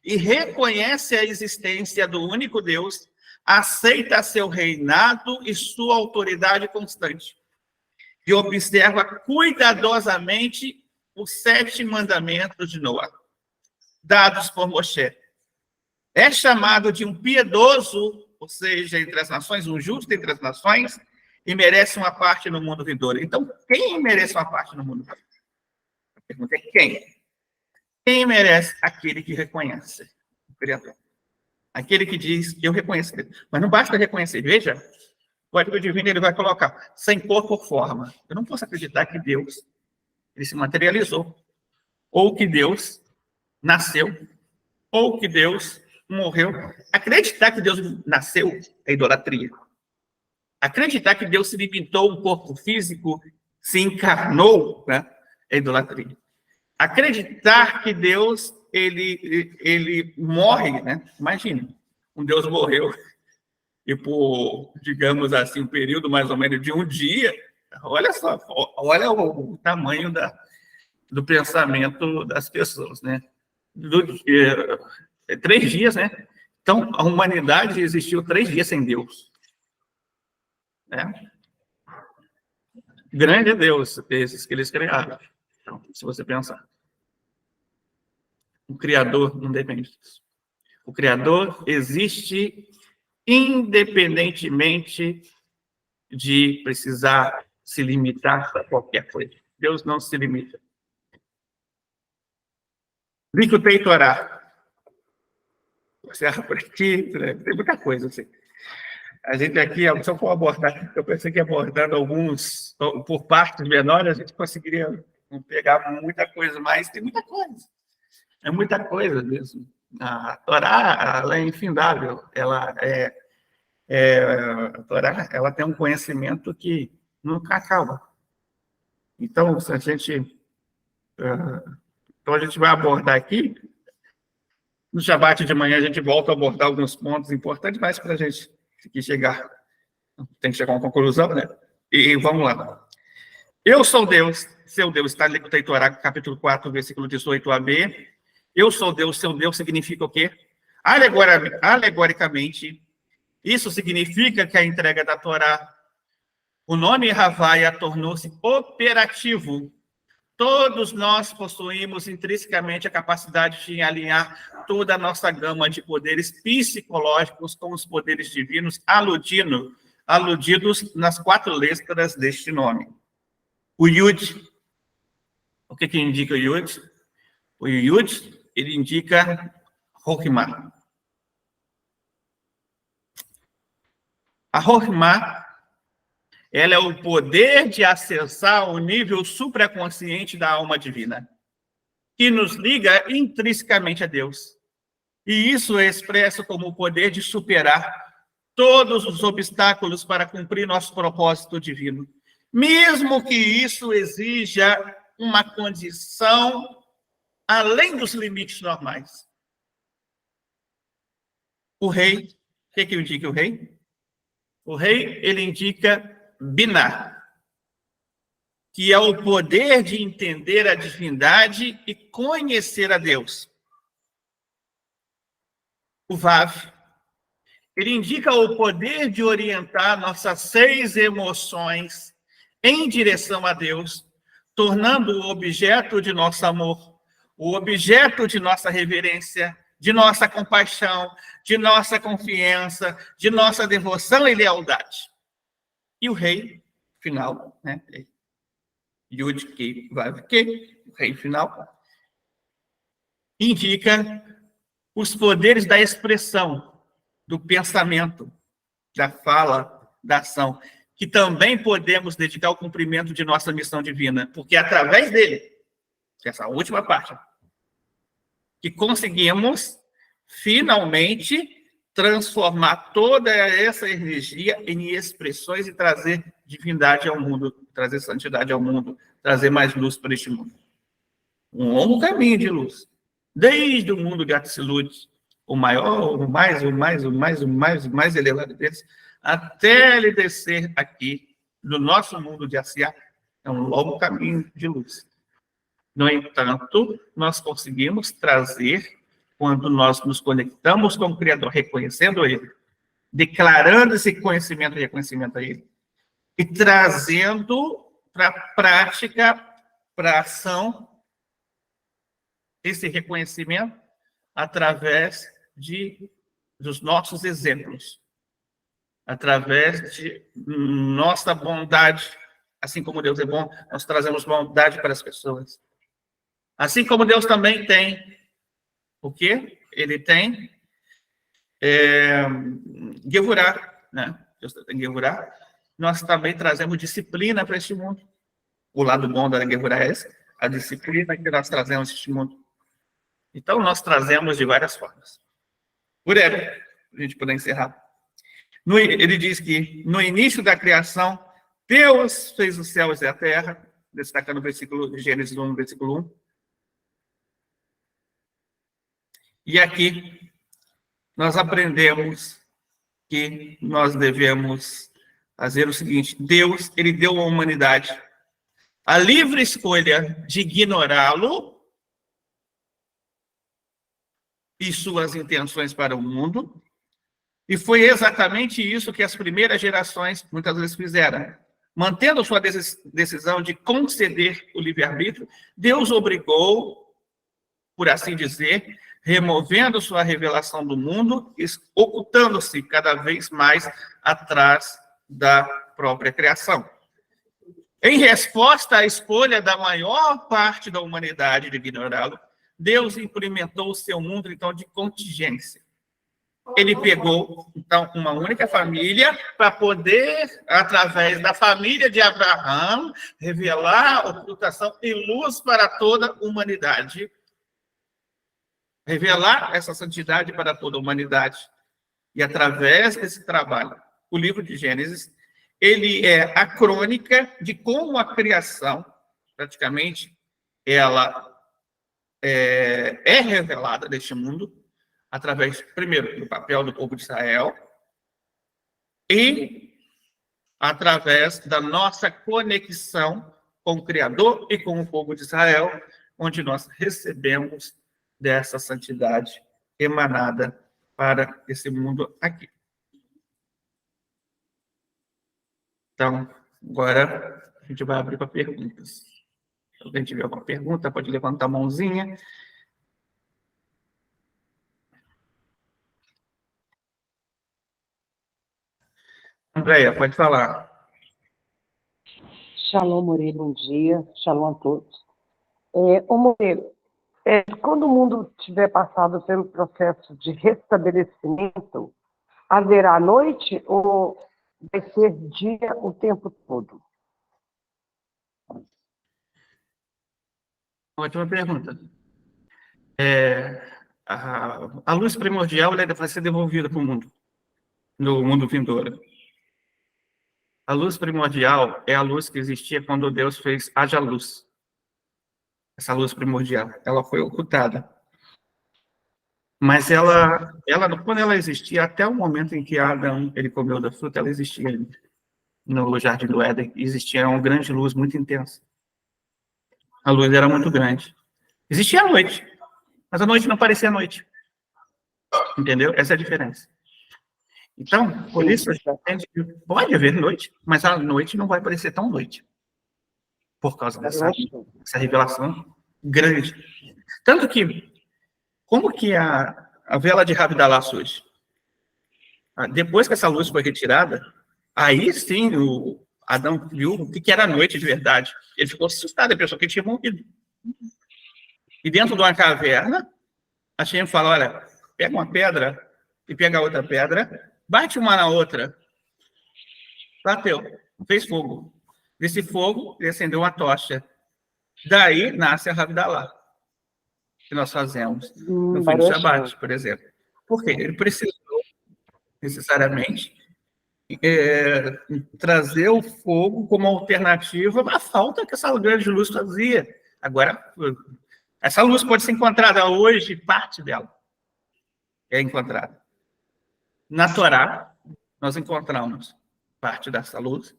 e reconhece a existência do único Deus, aceita seu reinado e sua autoridade constante, e observa cuidadosamente os 7 mandamentos de Noé, dados por Moshe. É chamado de um piedoso, ou seja, entre as nações, um justo entre as nações, e merece uma parte no mundo vindouro. Então, quem merece uma parte no mundo vindouro? A pergunta é quem? Quem merece? Aquele que reconhece o Criador. Aquele que diz, eu reconheço Deus. Mas não basta reconhecer. Veja, o Código Divino ele vai colocar, sem corpo ou forma. Eu não posso acreditar que Deus ele se materializou, ou que Deus nasceu, ou que Deus morreu. Acreditar que Deus nasceu é idolatria. Acreditar que Deus se limitou a um corpo físico, se encarnou, né, é idolatria. Acreditar que Deus ele morre, né? Imagina, um Deus morreu e por, digamos assim, um período mais ou menos de um dia. Olha só, olha o tamanho do pensamento das pessoas, né? 3 dias, né? Então, a humanidade existiu 3 dias sem Deus. Né? Grande Deus, esses que eles criaram. Então, se você pensar. O Criador não depende disso. O Criador existe independentemente de precisar se limitar a qualquer coisa. Deus não se limita. Likutei Torá. Você abre aqui, tem muita coisa assim. A gente aqui, só for abordar, eu pensei que abordando alguns por partes menores, a gente conseguiria pegar muita coisa, mas tem muita coisa. É muita coisa mesmo. A Torá, ela é infindável. A Torá, ela tem um conhecimento que nunca acaba. Então, se a gente vai abordar aqui, no Shabbat de manhã a gente volta a abordar alguns pontos importantes, mas para a gente chegar, tem que chegar a uma conclusão, né? E vamos lá. Eu sou Deus, seu Deus, está em Likutei Torá, capítulo 4, versículo 18a-b. Eu sou Deus, seu Deus significa o quê? Alegoricamente, isso significa que a entrega da Torá, o nome Havaia tornou-se operativo. Todos nós possuímos intrinsecamente a capacidade de alinhar toda a nossa gama de poderes psicológicos com os poderes divinos, aludidos nas 4 letras deste nome. O Yud, o que indica o Yud? O Yud, ele indica Rokhmah. A Rokhmah, ela é o poder de acessar o nível supraconsciente da alma divina, que nos liga intrinsecamente a Deus. E isso é expresso como o poder de superar todos os obstáculos para cumprir nosso propósito divino, mesmo que isso exija uma condição além dos limites normais. O rei, o que indica o rei? O rei, ele indica Binah, que é o poder de entender a divindade e conhecer a Deus. O Vav, ele indica o poder de orientar nossas 6 emoções em direção a Deus, tornando o objeto de nosso amor o objeto de nossa reverência, de nossa compaixão, de nossa confiança, de nossa devoção e lealdade. E o rei final, né? Yud-Kei Vav-Kei, o rei final, indica os poderes da expressão, do pensamento, da fala, da ação, que também podemos dedicar ao cumprimento de nossa missão divina, porque é através dele, essa última parte, que conseguimos finalmente transformar toda essa energia em expressões e trazer divindade ao mundo, trazer santidade ao mundo, trazer mais luz para este mundo. Um longo caminho de luz. Desde o mundo de Atzilut, o maior, o mais elevado deles, até ele descer aqui no nosso mundo de Asiá, é um longo caminho de luz. No entanto, nós conseguimos trazer, quando nós nos conectamos com o Criador, reconhecendo Ele, declarando esse conhecimento e reconhecimento a Ele, e trazendo para a prática, para a ação, esse reconhecimento através dos nossos exemplos, através de nossa bondade. Assim como Deus é bom, nós trazemos bondade para as pessoas. Assim como Deus também tem o quê? Ele tem Gevurah, né? Deus tem Gevurah. Nós também trazemos disciplina para este mundo. O lado bom da Gevurah é esse, a disciplina que nós trazemos para este mundo. Então, nós trazemos de várias formas. Por ele, a gente poder encerrar. Ele diz que, no início da criação, Deus fez os céus e a terra, destacando o versículo de Gênesis 1, versículo 1. E aqui, nós aprendemos que nós devemos fazer o seguinte: Deus, ele deu à humanidade a livre escolha de ignorá-lo e suas intenções para o mundo, e foi exatamente isso que as primeiras gerações muitas vezes fizeram. Mantendo sua decisão de conceder o livre-arbítrio, Deus obrigou, por assim dizer, removendo sua revelação do mundo, ocultando-se cada vez mais atrás da própria criação. Em resposta à escolha da maior parte da humanidade de ignorá-lo, Deus implementou o seu mundo, então, de contingência. Ele pegou, então, uma única família para poder, através da família de Abraão, revelar ocultação e luz para toda a humanidade. Revelar essa santidade para toda a humanidade. E, através desse trabalho, o livro de Gênesis, ele é a crônica de como a criação, praticamente, ela é revelada neste mundo, através, primeiro, do papel do povo de Israel e através da nossa conexão com o Criador e com o povo de Israel, onde nós recebemos dessa santidade emanada para esse mundo aqui. Então, agora a gente vai abrir para perguntas. Se alguém tiver alguma pergunta, pode levantar a mãozinha. Andréia, pode falar. Shalom, Moreira, bom dia. Shalom a todos. Ô, Moreira, quando o mundo tiver passado pelo processo de restabelecimento, haverá noite ou vai ser dia o tempo todo? Ótima pergunta. A luz primordial vai ser devolvida para o mundo, no mundo vindouro. A luz primordial é a luz que existia quando Deus fez haja luz. Essa luz primordial, ela foi ocultada. Mas quando ela existia, até o momento em que Adão ele comeu da fruta, ela existia ali. No Jardim do Éden, existia uma grande luz muito intensa. A luz era muito grande. Existia a noite, mas a noite não parecia noite. Entendeu? Essa é a diferença. Então, por isso, a gente pode haver noite, mas a noite não vai parecer tão noite. Por causa dessa revelação grande. Tanto que, como que a vela de Ravidalá surge? Depois que essa luz foi retirada, aí sim o Adão viu o que era a noite de verdade. Ele ficou assustado, ele pensou que ele tinha morrido. E dentro de uma caverna, a Shem fala, olha, pega uma pedra e pega outra pedra, bate uma na outra. Bateu, fez fogo. Desse fogo, ele acendeu uma tocha. Daí nasce a Ravidalá, que nós fazemos no fim do Baruch Shabat, por exemplo. Por quê? Ele precisou, necessariamente, trazer o fogo como alternativa à falta que essa grande luz fazia. Agora, essa luz pode ser encontrada hoje, parte dela é encontrada. Na Torá, nós encontramos parte dessa luz.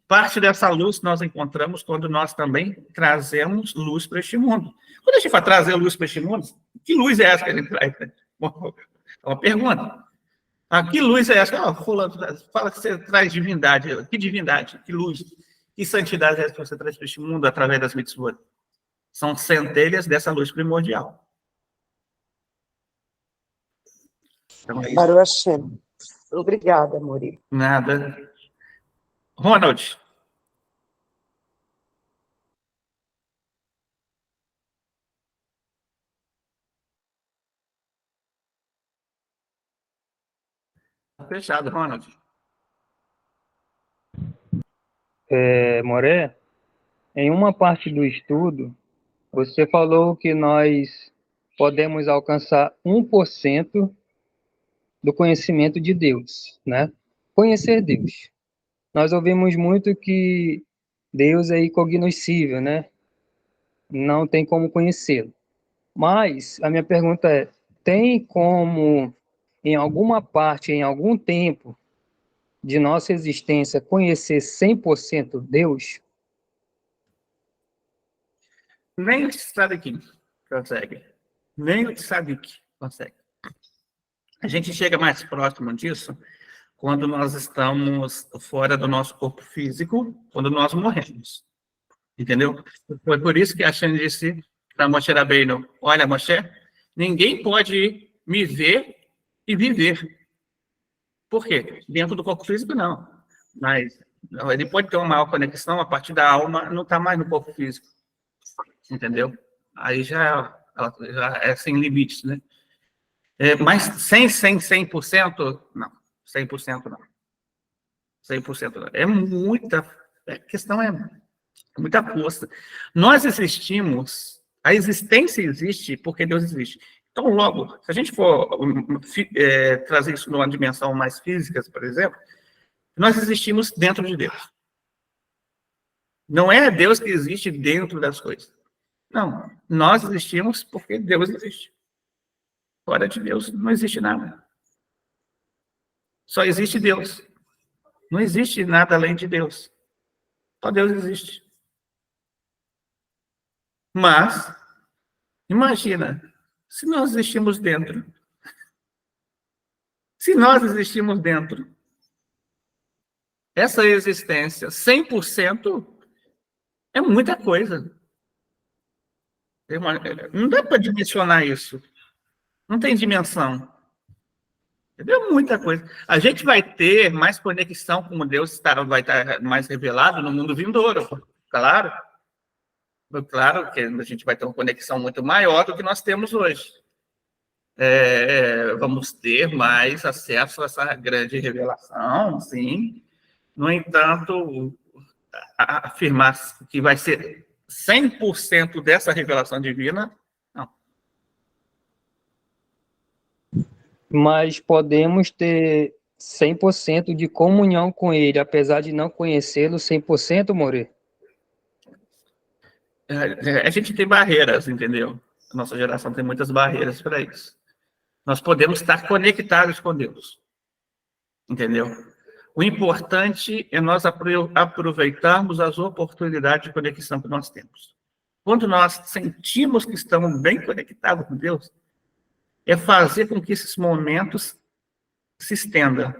Parte dessa luz nós encontramos quando nós também trazemos luz para este mundo. Quando a gente vai trazer luz para este mundo, que luz é essa que a gente traz? É uma pergunta. Que luz é essa? Fulano, fala que você traz divindade. Que divindade? Que luz? Que santidade é essa que você traz para este mundo através das mitzvot? São centelhas dessa luz primordial. Então é isso. Baruch Hashem. Obrigada, Murilo. Nada. Ronald. Fechado, Ronald. Moré, em uma parte do estudo, você falou que nós podemos alcançar 1% do conhecimento de Deus, né? Conhecer Deus. Nós ouvimos muito que Deus é incognoscível, né? Não tem como conhecê-lo. Mas a minha pergunta é, tem como, em alguma parte, em algum tempo de nossa existência, conhecer 100% Deus? Nem o Tzadik consegue. Nem o Tzadik consegue. A gente chega mais próximo disso quando nós estamos fora do nosso corpo físico, quando nós morremos. Entendeu? Foi por isso que a Shem disse para Moshe Rabbeinu, olha, Moshe, ninguém pode me ver e viver. Por quê? Dentro do corpo físico, não. Mas ele pode ter uma maior conexão a partir da alma, não está mais no corpo físico. Entendeu? Aí já é sem limites, né? Mas 100%? Não. 100% não. 100% não. É muita... A questão é muita força. Nós existimos, a existência existe porque Deus existe. Então, logo, se a gente for trazer isso numa dimensão mais física, por exemplo, nós existimos dentro de Deus. Não é Deus que existe dentro das coisas. Não, nós existimos porque Deus existe. Fora de Deus não existe nada. Só existe Deus. Não existe nada além de Deus. Só Deus existe. Mas, imagina, se nós existimos dentro. Se nós existimos dentro, essa existência, 100%, é muita coisa. Não dá para dimensionar isso. Não tem dimensão. Entendeu? Muita coisa. A gente vai ter mais conexão com Deus, vai estar mais revelado no mundo vindouro. Claro. Claro que a gente vai ter uma conexão muito maior do que nós temos hoje. Vamos ter mais acesso a essa grande revelação, sim. No entanto, afirmar que vai ser 100% dessa revelação divina, não. Mas podemos ter 100% de comunhão com Ele, apesar de não conhecê-lo 100%, More? A gente tem barreiras, entendeu? A nossa geração tem muitas barreiras para isso. Nós podemos estar conectados com Deus, entendeu? O importante é nós aproveitarmos as oportunidades de conexão que nós temos. Quando nós sentimos que estamos bem conectados com Deus, é fazer com que esses momentos se estendam.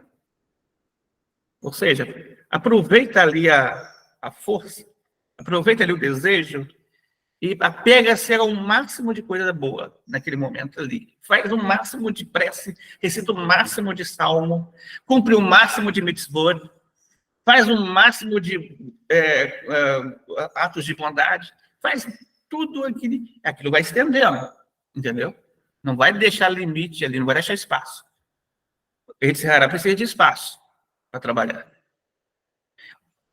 Ou seja, aproveita ali a força, aproveita ali o desejo E apega-se ao máximo de coisa boa naquele momento ali. Faz o máximo de prece, recita o máximo de salmo, cumpre o máximo de mitzvot, faz o máximo de atos de bondade, faz tudo aquilo vai estendendo, entendeu? Não vai deixar limite ali, não vai deixar espaço. Esse Hará precisa de espaço para trabalhar.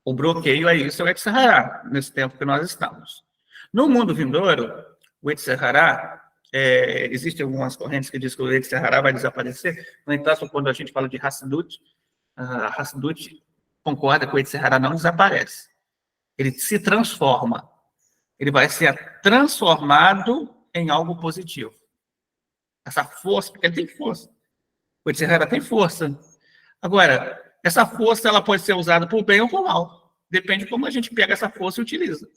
O bloqueio é isso, é o Yetzirah, nesse tempo que nós estamos. No mundo vindouro, o Yetzirah, existem algumas correntes que dizem que o Yetzirah vai desaparecer. No entanto, quando a gente fala de Hassidut, a Hassidut concorda que o Yetzirah não desaparece. Ele se transforma. Ele vai ser transformado em algo positivo. Essa força, porque ele tem força. O Yetzirah tem força. Agora, essa força ela pode ser usada por bem ou por mal. Depende de como a gente pega essa força e utiliza.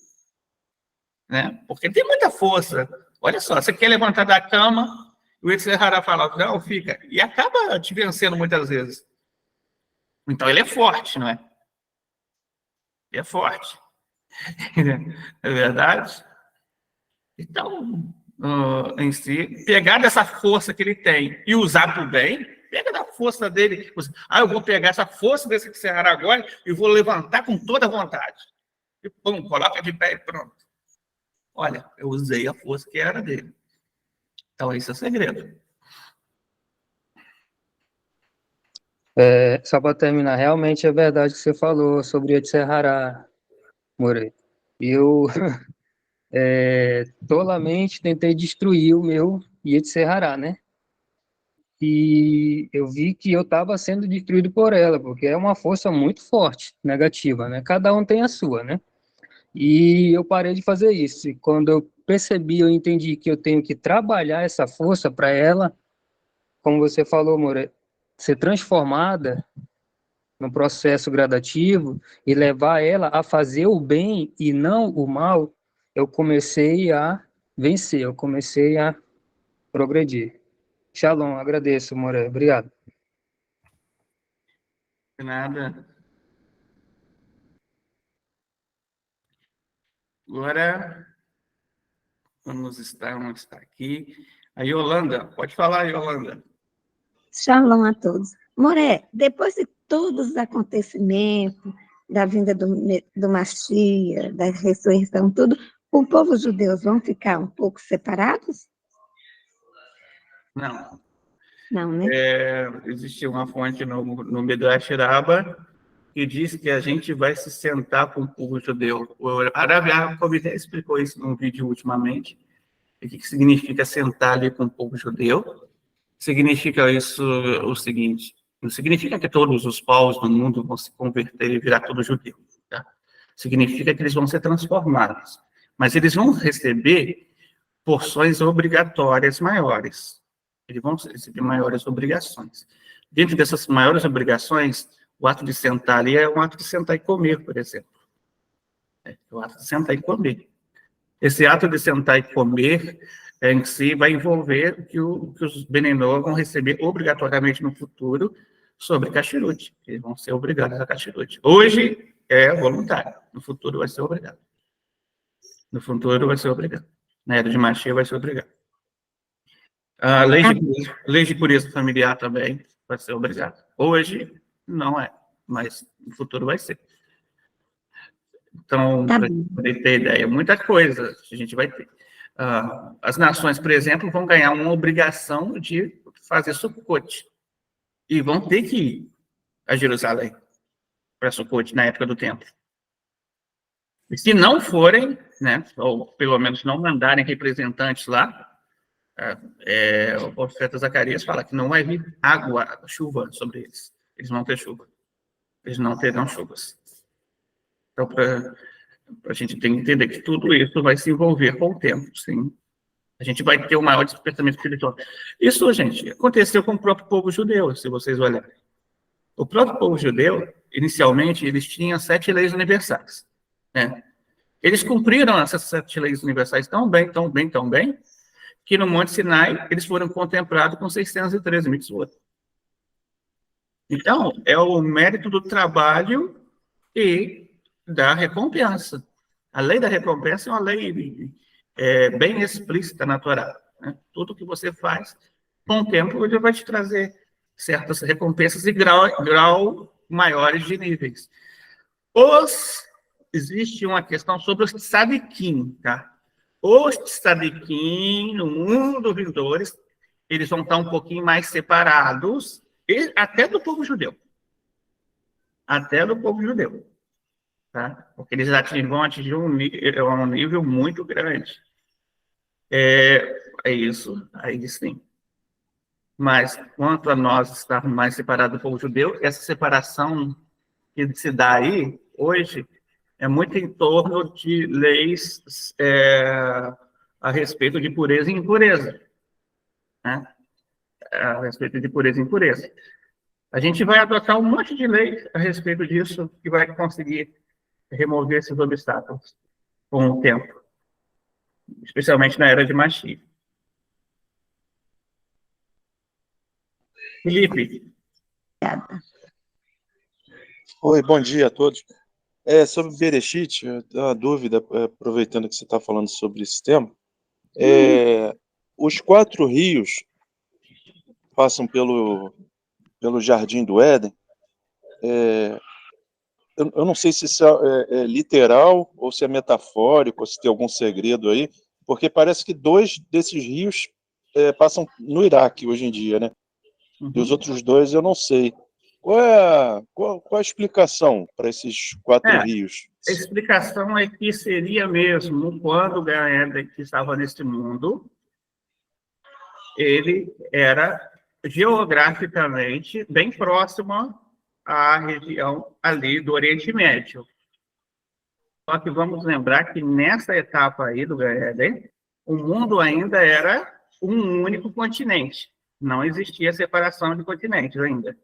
Né? Porque tem muita força. Olha só, você quer levantar da cama, o Yetzirah fala, não, fica. E acaba te vencendo muitas vezes. Então ele é forte, não é? Ele é forte. É verdade? Então, em si, pegar dessa força que ele tem e usar para o bem, pega da força dele. Eu vou pegar essa força desse Yetzirah agora e vou levantar com toda a vontade. E pum, coloca de pé e pronto. Olha, eu usei a força que era dele. Então, esse é o segredo. Só para terminar, realmente é verdade o que você falou sobre Yetzirah, Moreira. Eu tolamente tentei destruir o meu Yetzirah, né? E eu vi que eu estava sendo destruído por ela, porque é uma força muito forte, negativa, né? Cada um tem a sua, né? E eu parei de fazer isso. E quando eu percebi, eu entendi que eu tenho que trabalhar essa força para ela, como você falou, Moreira, ser transformada no processo gradativo e levar ela a fazer o bem e não o mal, eu comecei a vencer, eu comecei a progredir. Shalom, agradeço, Moreira. Obrigado. De nada. Agora, vamos estar aqui. A Yolanda, pode falar, Yolanda. Shalom a todos. Moré, depois de todos os acontecimentos, da vinda do Mashiach, da ressurreição, tudo, o povo judeu vão ficar um pouco separados? Não. Não, né? Existe uma fonte no Midrash Rabbah que diz que a gente vai se sentar com o povo judeu. O Arav Yaakov explicou isso num vídeo ultimamente. O que significa sentar ali com o povo judeu? Significa isso o seguinte: não significa que todos os povos do mundo vão se converter e virar todos judeus. Tá? Significa que eles vão ser transformados. Mas eles vão receber porções obrigatórias maiores. Eles vão receber maiores obrigações. Dentro dessas maiores obrigações, o ato de sentar ali é um ato de sentar e comer, por exemplo. É o ato de sentar e comer. Esse ato de sentar e comer, em si, vai envolver que os Benenó vão receber obrigatoriamente no futuro sobre Kashrut. Eles vão ser obrigados a Kashrut. Hoje é voluntário, no futuro vai ser obrigado. No futuro vai ser obrigado. Na era de Mashiach vai ser obrigado. A lei de pureza familiar também vai ser obrigado. Hoje não é, mas no futuro vai ser. Então, para poder ter ideia, muita coisa a gente vai ter. As nações, por exemplo, vão ganhar uma obrigação de fazer Sukkot. E vão ter que ir a Jerusalém para Sukkot na época do templo. E se não forem, né, ou pelo menos não mandarem representantes lá, o profeta Zacarias fala que não vai vir água, chuva sobre eles. Eles vão ter chuva. Eles não terão chuvas. Então, para a gente tem que entender que tudo isso vai se envolver com o tempo, sim. A gente vai ter um maior despertamento espiritual. Isso, gente, aconteceu com o próprio povo judeu, se vocês olharem. O próprio povo judeu, inicialmente, eles tinham 7 leis universais. Né? Eles cumpriram essas 7 leis universais tão bem, tão bem, tão bem, que no Monte Sinai eles foram contemplados com 613 mitzvot. Então, é o mérito do trabalho e da recompensa. A lei da recompensa é uma lei bem explícita na Torá, né? Tudo que você faz, com o tempo, ele vai te trazer certas recompensas e grau maiores de níveis. Existe uma questão sobre os tzadikim, tá? Os tzadikim, no mundo vindores, eles vão estar um pouquinho mais separados, até do povo judeu. Até do povo judeu. Tá? Porque eles vão atingir um nível muito grande. É isso, aí sim. Mas, quanto a nós estarmos mais separados do povo judeu, essa separação que se dá aí, hoje, é muito em torno de leis a respeito de pureza e impureza. Né? A respeito de pureza e impureza. A gente vai adotar um monte de leis a respeito disso que vai conseguir remover esses obstáculos com o tempo. Especialmente na era de Mashiach. Felipe. Oi, bom dia a todos. Sobre Bereshit, eu tenho uma dúvida, aproveitando que você está falando sobre esse tema. Os 4 rios passam pelo Jardim do Éden. Eu não sei se isso é literal ou se é metafórico, ou se tem algum segredo aí, porque parece que 2 desses rios passam no Iraque hoje em dia, né? E os outros 2 eu não sei. Qual a explicação para esses 4 rios? A explicação é que seria mesmo quando o Gan-Eden que estava neste mundo, ele era geograficamente bem próximo à região ali do Oriente Médio. Só que vamos lembrar que nessa etapa aí do Gan-Eden, o mundo ainda era um único continente. Não existia separação de continentes ainda.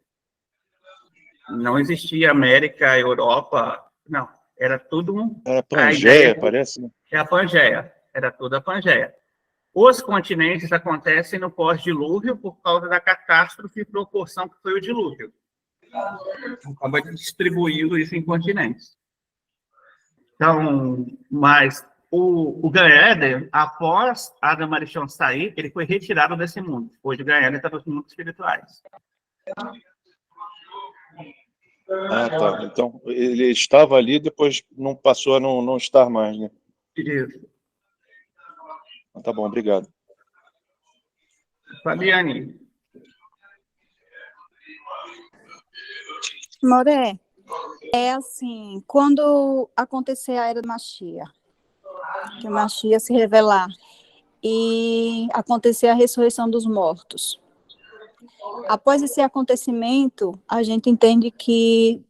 Não existia América, Europa, não. Era tudo Era Pangeia, parece, né? É a Pangeia. Era tudo a Pangeia. Os continentes acontecem no pós-dilúvio por causa da catástrofe e proporção que foi o dilúvio. Acaba distribuindo isso em continentes. Então, mas o Gan-Eden, após Adam Arishon sair, ele foi retirado desse mundo. Hoje o Gan-Eden está nos mundos espirituais. Tá. Então, ele estava ali, depois não passou a não estar mais, né? Isso. Tá bom, obrigado. Fabiane. Moré, assim, quando acontecer a era do Mashiach, que o Mashiach se revelar e acontecer a ressurreição dos mortos, após esse acontecimento, a gente entende que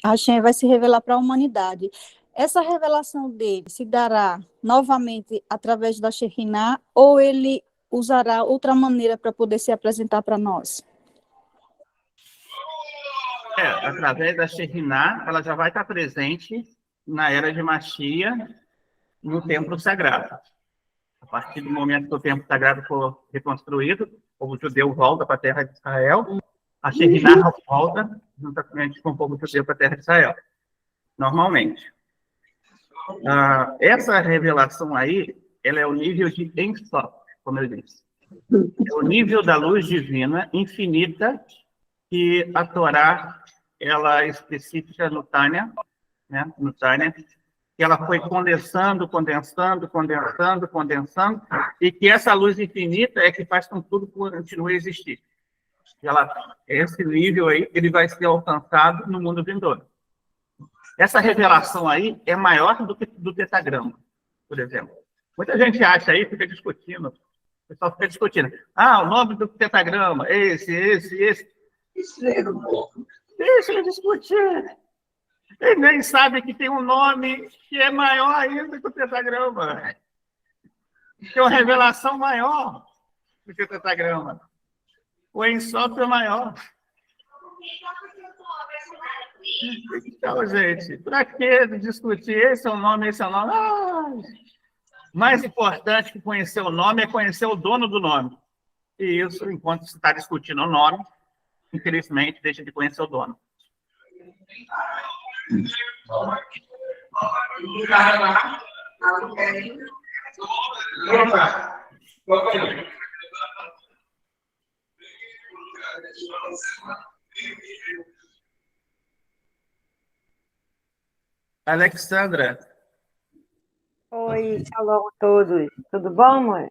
Hashem vai se revelar para a humanidade. Essa revelação dele se dará novamente através da Shekhinah ou ele usará outra maneira para poder se apresentar para nós? Através da Shekhinah, ela já vai estar presente na era de Mashiach, no templo sagrado. A partir do momento que o templo sagrado for reconstruído, o povo judeu volta para a terra de Israel, a Shekhinah volta juntamente com o povo judeu para a terra de Israel. Normalmente. Essa revelação aí, ela é o nível de Ein Sof, como eu disse. É o nível da luz divina infinita que a Torá, ela é específica no Tânia, né? No Tânia, que ela foi condensando, e que essa luz infinita é que faz com que tudo continue a existir. Esse nível aí, ele vai ser alcançado no mundo vindouro. Essa revelação aí é maior do que do tetagrama, por exemplo. Muita gente acha aí, fica discutindo, o pessoal fica discutindo. O nome do tetagrama, esse. Deixa ele discutir. Ele nem sabe que tem um nome que é maior ainda que o tetagrama. Tem uma revelação maior do que o tetagrama. O Ein Sof é maior. Então, gente, para que discutir esse é o nome, esse é o nome? Mais importante que conhecer o nome é conhecer o dono do nome. E isso, enquanto você está discutindo o nome, infelizmente, deixa de conhecer o dono. Alexandra, Oi, shalom a todos. Tudo bom, mãe?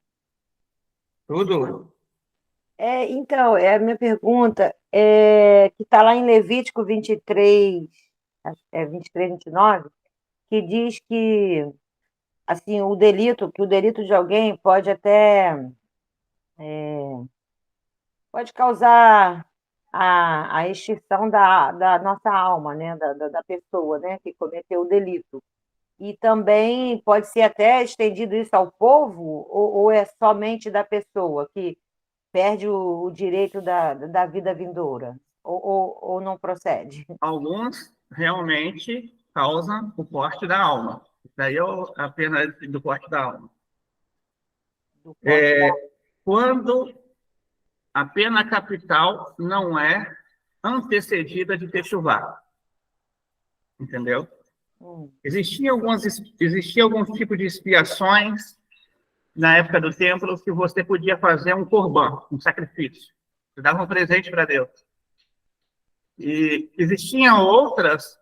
tudo? Então, a minha pergunta que está lá em Levítico 23, acho que é 23, 29, que diz que assim, que o delito de alguém pode até pode causar a extinção da nossa alma, né? Da pessoa, né? Que cometeu o delito. E também pode ser até estendido isso ao povo, ou é somente da pessoa que perde o direito da vida vindoura? Ou não procede? Alguns realmente causam o corte da alma. Daí é a pena do corte da alma. Do corte da... Quando a pena capital não é antecedida de techuvá, entendeu? Existia alguns tipos de expiações na época do templo que você podia fazer um corban, um sacrifício. Você dava um presente para Deus. E existiam outras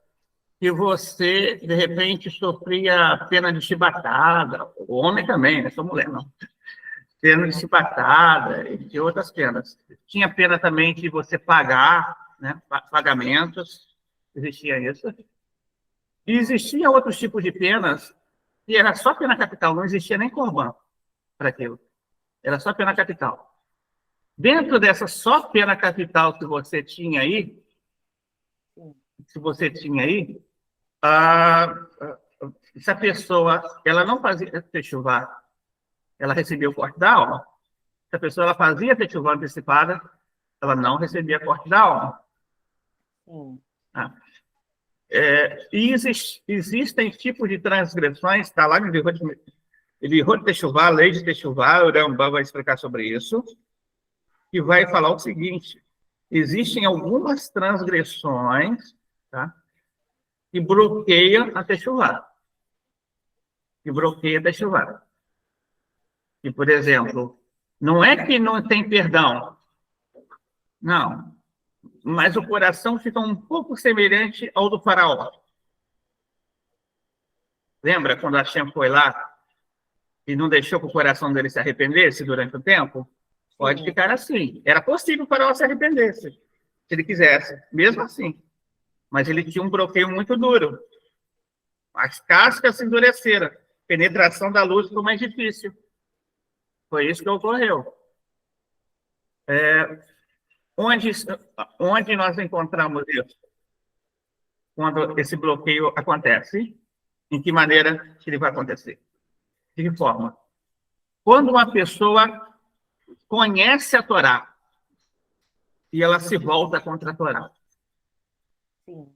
que você, de repente, sofria pena de chibatada, o homem também, né? Só mulher, não. Pena de chibatada e de outras penas. Tinha pena também de você pagar, né? Pagamentos, existia isso. E existia outros tipos de penas que era só pena capital, não existia nem corban para aquilo. Era só pena capital. Dentro dessa só pena capital que você tinha aí, se a pessoa ela não fazia techuvá, ela recebia o corte da alma. Se a pessoa ela fazia techuvá antecipada, ela não recebia corte da alma. Ah. E existem tipos de transgressões, está lá no livro de Techuvá, lei de Techuvá, o Rambam vai explicar sobre isso, e vai falar o seguinte: existem algumas transgressões, tá, que bloqueiam a Techuvá. E, por exemplo, não é que não tem perdão, não, mas o coração fica um pouco semelhante ao do faraó. Lembra quando a Hashem foi lá e não deixou que o coração dele se arrependesse durante o tempo? Pode ficar assim. Era possível o faraó se arrependesse, se ele quisesse, mesmo assim. Mas ele tinha um bloqueio muito duro. As cascas se endureceram. A penetração da luz foi mais difícil. Foi isso que ocorreu. Onde nós encontramos isso? Quando esse bloqueio acontece? Em que maneira ele vai acontecer? De que forma? Quando uma pessoa conhece a Torá e ela se volta contra a Torá. Sim.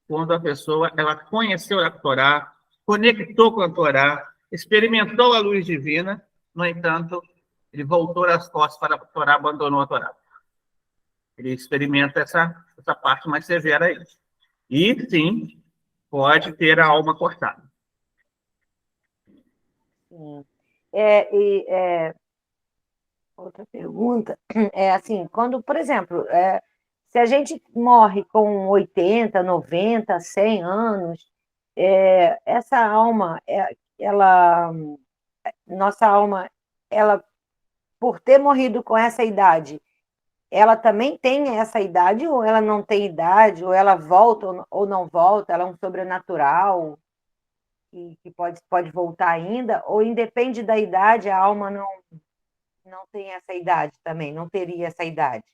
Quando a pessoa ela conheceu a Torá, conectou com a Torá, experimentou a luz divina, no entanto, ele voltou as costas para a Torá, abandonou a Torá. Ele experimenta essa parte mais severa aí. E, sim, pode ter a alma cortada. Sim. Outra pergunta é assim, quando, por exemplo, se a gente morre com 80, 90, 100 anos, essa alma, nossa alma, ela, por ter morrido com essa idade, ela também tem essa idade, ou ela não tem idade, ou ela volta ou não volta, ela é um sobrenatural que pode voltar ainda, ou independe da idade, a alma não tem essa idade também, não teria essa idade?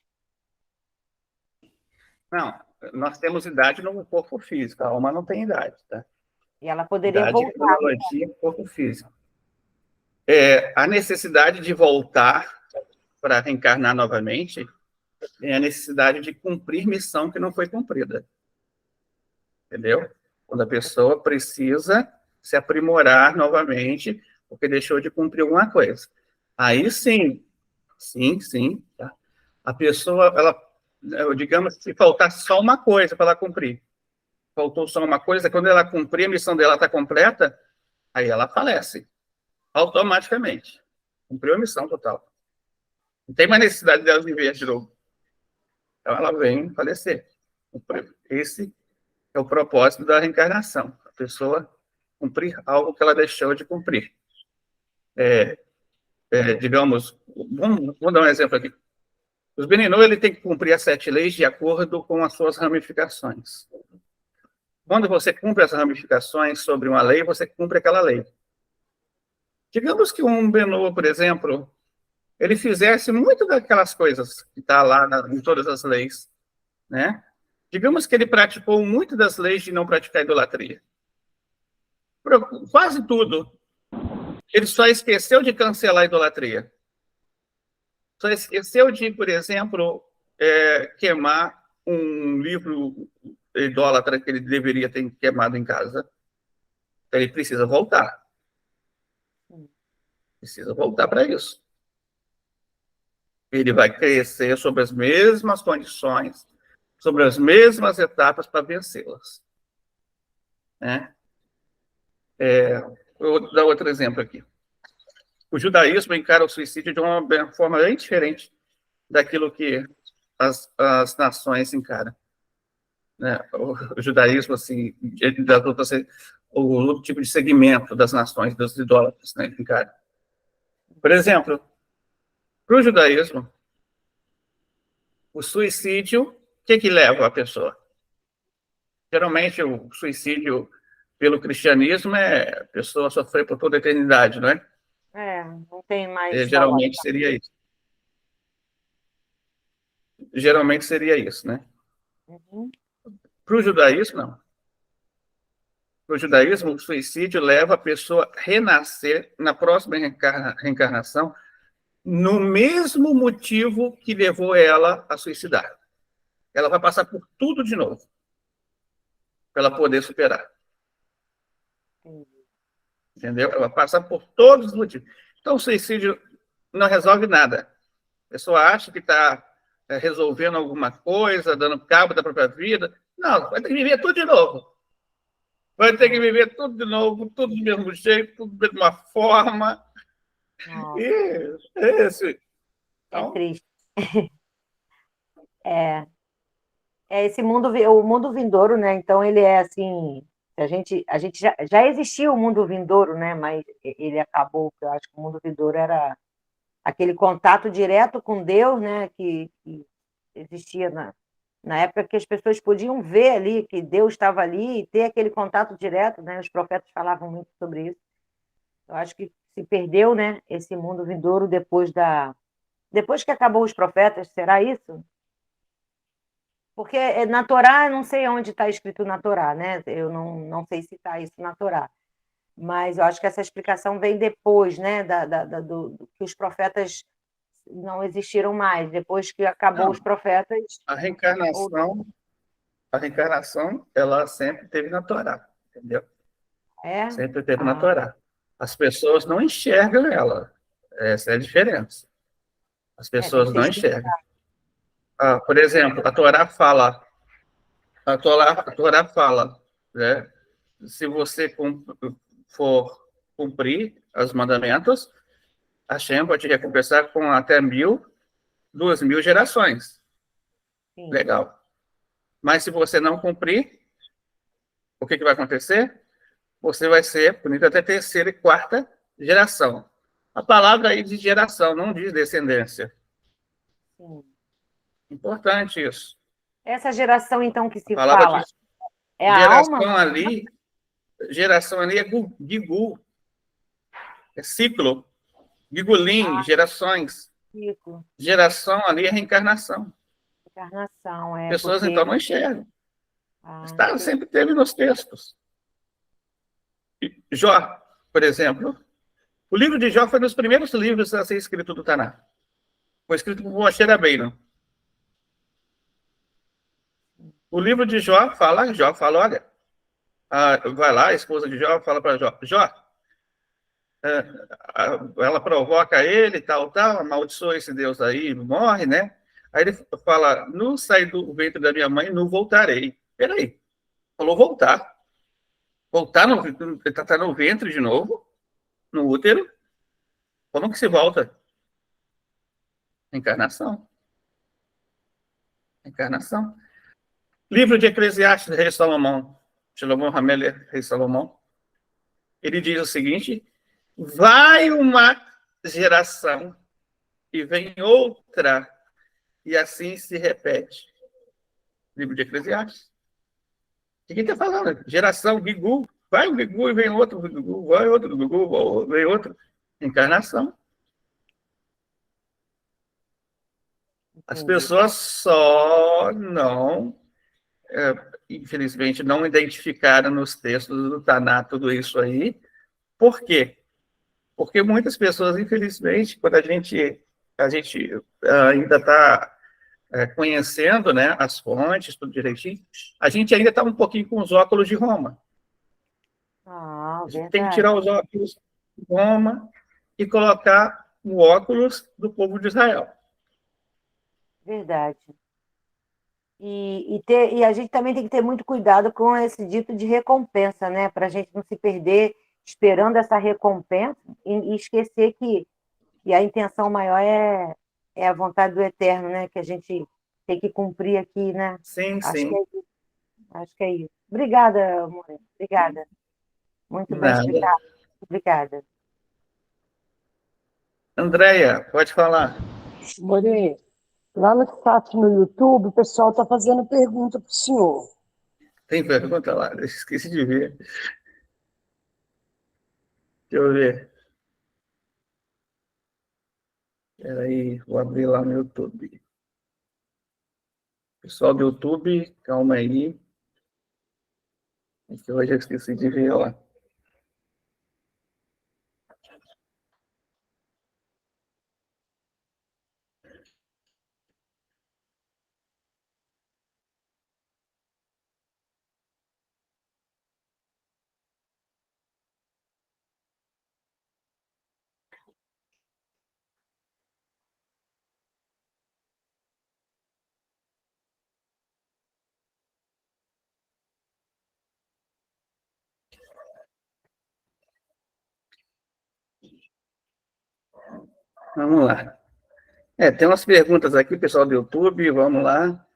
Não, nós temos idade no corpo físico, a alma não tem idade, tá? E ela poderia idade, voltar. Cronologia, corpo físico. A necessidade de voltar para reencarnar novamente é a necessidade de cumprir missão que não foi cumprida. Entendeu? Quando a pessoa precisa se aprimorar novamente porque deixou de cumprir alguma coisa. Aí sim, tá? A pessoa, digamos, se faltar só uma coisa para ela cumprir, faltou só uma coisa, quando ela cumprir, a missão dela está completa, aí ela falece. automaticamente. Cumpriu a missão total. Não tem mais necessidade dela viver de novo. Então, ela vem falecer. Esse é o propósito da reencarnação. A pessoa cumprir algo que ela deixou de cumprir. Digamos, vamos dar um exemplo aqui. Os Beninu, ele tem que cumprir as 7 leis de acordo com as suas ramificações. Quando você cumpre as ramificações sobre uma lei, você cumpre aquela lei. Digamos que um Benu, por exemplo, ele fizesse muito daquelas coisas que está lá em todas as leis, né? Digamos que ele praticou muito das leis de não praticar idolatria. Quase tudo. Ele só esqueceu de cancelar a idolatria. Só esqueceu de, por exemplo, queimar um livro idólatra que ele deveria ter queimado em casa. Então, ele precisa voltar. Precisa voltar para isso. Ele vai crescer sob as mesmas condições, sobre as mesmas etapas para vencê-las. Né? Eu vou dar outro exemplo aqui. O judaísmo encara o suicídio de uma forma bem diferente daquilo que as nações encaram. Né? O judaísmo, assim, das outras, o outro tipo de segmento das nações, dos idólatras, né, encara. Por exemplo, para o judaísmo, o suicídio, o que leva a pessoa? Geralmente, o suicídio pelo cristianismo é a pessoa sofrer por toda a eternidade, não é? Não tem mais. Geralmente seria isso. Geralmente seria isso, né? Para o judaísmo, não. Para o judaísmo, o suicídio leva a pessoa a renascer na próxima reencarnação no mesmo motivo que levou ela a suicidar. Ela vai passar por tudo de novo para ela poder superar. Entendeu? Ela vai passar por todos os motivos. Então, o suicídio não resolve nada. A pessoa acha que está resolvendo alguma coisa, dando cabo da própria vida. Não, vai ter que viver tudo de novo. Vai ter que viver tudo de novo, tudo do mesmo jeito, tudo da mesma forma. Então, triste. Esse mundo, o mundo vindouro, né? Então, ele é assim. A gente já existia o mundo vindouro, né? Mas ele acabou, eu acho que o mundo vindouro era aquele contato direto com Deus, né? Que existia na época que as pessoas podiam ver ali que Deus estava ali e ter aquele contato direto, né? Os profetas falavam muito sobre isso. Eu acho que se perdeu, né? Esse mundo vindouro depois que acabou os profetas, será isso? Porque na Torá, não sei onde está escrito na Torá, né? Eu não sei se está isso na Torá. Mas eu acho que essa explicação vem depois, né? Do que os profetas não existiram mais. Depois que acabou os profetas... A reencarnação, ela sempre teve na Torá, entendeu? Sempre teve na Torá. As pessoas não enxergam ela. Essa é a diferença. As pessoas não enxergam. Por exemplo, a Torá fala, né, se você for cumprir os mandamentos, Hashem vai te recompensar com até 2.000 gerações. Sim. Legal. Mas se você não cumprir, o que vai acontecer? Você vai ser punido até 3ª e 4ª geração. A palavra aí diz geração, não diz descendência. Sim. Importante isso. Essa geração, então, que se fala, é a alma? Geração ali é Gigu. É ciclo. Gigulim, gerações. Ciclo. Geração ali é reencarnação. Reencarnação, pessoas, então, não enxergam. Sempre teve nos textos. Jó, por exemplo. O livro de Jó foi um dos primeiros livros a ser escrito do Taná. Foi escrito por Moshe Rabbeinu. O livro de Jó fala, olha, vai lá, a esposa de Jó fala para Jó, ela provoca ele, tal, amaldiçoa esse Deus aí, morre, né? Aí ele fala, não saí do ventre da minha mãe, não voltarei. Peraí, falou voltar. Voltar, está no ventre de novo, no útero, Como que se volta? Encarnação. Encarnação. Livro de Eclesiastes, Rei Salomão. Shlomo Hamelech, Rei Salomão. Ele diz o seguinte: vai uma geração e vem outra, e assim se repete. Livro de Eclesiastes. O que está falando? Geração, Gigu. Vai um Gigu e vem outro Gigu. Vai outro Gigu, vem outro. Encarnação. As pessoas só não, infelizmente, não identificaram nos textos do Taná tudo isso aí. Por quê? Porque muitas pessoas, infelizmente, quando a gente ainda está conhecendo, né, as fontes, tudo direitinho, a gente ainda está um pouquinho com os óculos de Roma. A gente tem que tirar os óculos de Roma e colocar o óculos do povo de Israel. Verdade. E a gente também tem que ter muito cuidado com esse dito de recompensa, né? Para a gente não se perder esperando essa recompensa e esquecer que a intenção maior é a vontade do Eterno, né? Que a gente tem que cumprir aqui, né? Sim, Acho sim. que é isso. Acho que é isso. Obrigada, Moreno. Obrigada. Muito bem Nada. explicado. Obrigada. Andréia, pode falar. Morê, lá no chat no YouTube, o pessoal está fazendo pergunta para o senhor. Tem pergunta lá? Esqueci de ver. Deixa eu ver. Espera aí, vou abrir lá no YouTube. Pessoal do YouTube, calma aí. É que hoje eu esqueci de ver lá. Vamos lá. Tem umas perguntas aqui, pessoal do YouTube, vamos lá.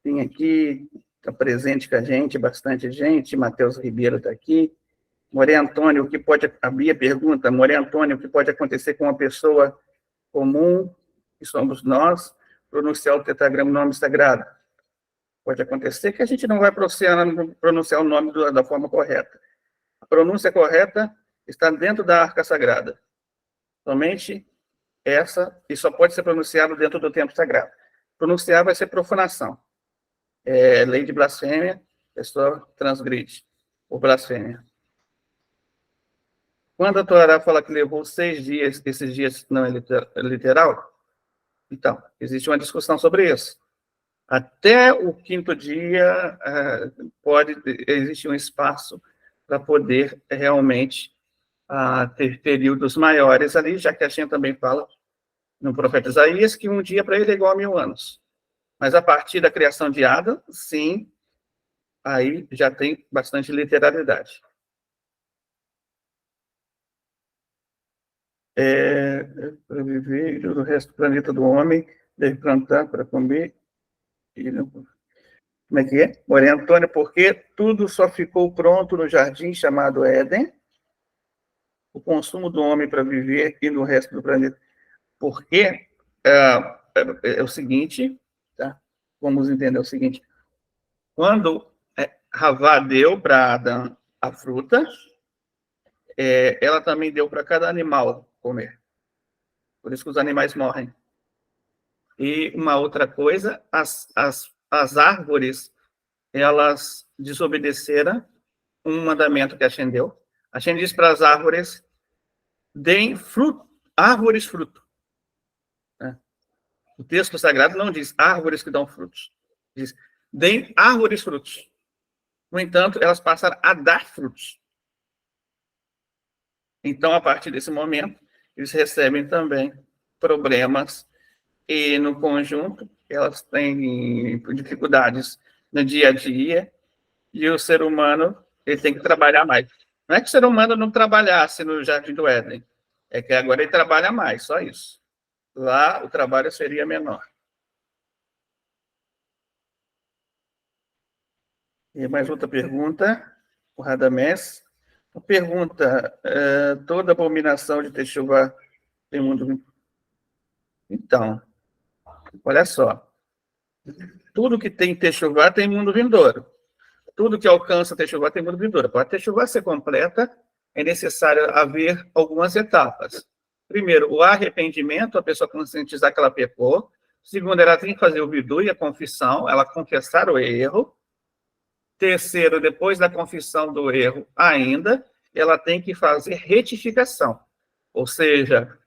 Tem aqui, está presente com a gente, bastante gente. Matheus Ribeiro está aqui. Moré Antônio, o que pode... A Bia pergunta, Moré Antônio, o que pode acontecer com uma pessoa comum, que somos nós, pronunciar o tetragrama nome sagrado? Pode acontecer que a gente não vai pronunciar o nome da forma correta. A pronúncia correta está dentro da arca sagrada. Somente essa, e só pode ser pronunciado dentro do templo sagrado. Pronunciar vai ser profanação. Lei de blasfêmia, a pessoa transgride por blasfêmia. Quando a Torá fala que levou 6 dias, esses dias não é literal? Então, existe uma discussão sobre isso. Até o 5º dia pode existir um espaço para poder realmente ter períodos maiores ali, já que a gente também fala no profeta Isaías que um dia para ele é igual a 1000 anos. Mas a partir da criação de Adão, sim, aí já tem bastante literalidade. Para viver o resto do planeta do homem, deve plantar para comer. Como é que é? Moré Antônio, porque tudo só ficou pronto no jardim chamado Éden, o consumo do homem para viver e no resto do planeta. Porque é o seguinte, tá? Vamos entender o seguinte. Quando Havá deu para Adão a fruta, ela também deu para cada animal comer. Por isso que os animais morrem. E uma outra coisa, as árvores, elas desobedeceram um mandamento que Hashem deu. Hashem diz para as árvores, deem fruto, árvores fruto. O texto sagrado não diz árvores que dão frutos. Diz, deem árvores frutos. No entanto, elas passaram a dar frutos. Então, a partir desse momento, eles recebem também problemas e, no conjunto, elas têm dificuldades no dia a dia e o ser humano ele tem que trabalhar mais. Não é que o ser humano não trabalhasse no Jardim do Éden, É que agora ele trabalha mais, só isso. Lá o trabalho seria menor. E mais outra pergunta, o Radamés. Pergunta, toda abominação de Techuvá tem mundo... Então, olha só. Tudo que tem Techuvá tem mundo vindouro. Tudo que alcança Techuvá tem mundo vindouro. Para Techuvá ser completa, é necessário haver algumas etapas. Primeiro, o arrependimento, a pessoa conscientizar que ela pecou. Segundo, ela tem que fazer o vidu e a confissão, ela confessar o erro. Terceiro, depois da confissão do erro ainda, ela tem que fazer retificação. Ou seja,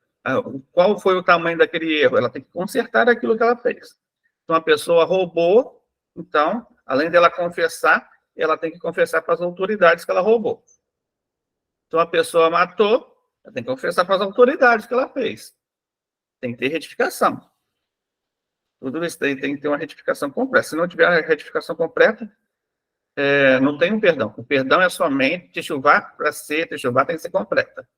qual foi o tamanho daquele erro? Ela tem que consertar aquilo que ela fez. Então, a pessoa roubou, então, além dela confessar, ela tem que confessar para as autoridades que ela roubou. Então, a pessoa matou, ela tem que confessar para as autoridades que ela fez. Tem que ter retificação. Tudo isso daí tem que ter uma retificação completa. Se não tiver a retificação completa, não tem um perdão. O perdão é somente Techuvá, para ser Techuvá tem que ser completa.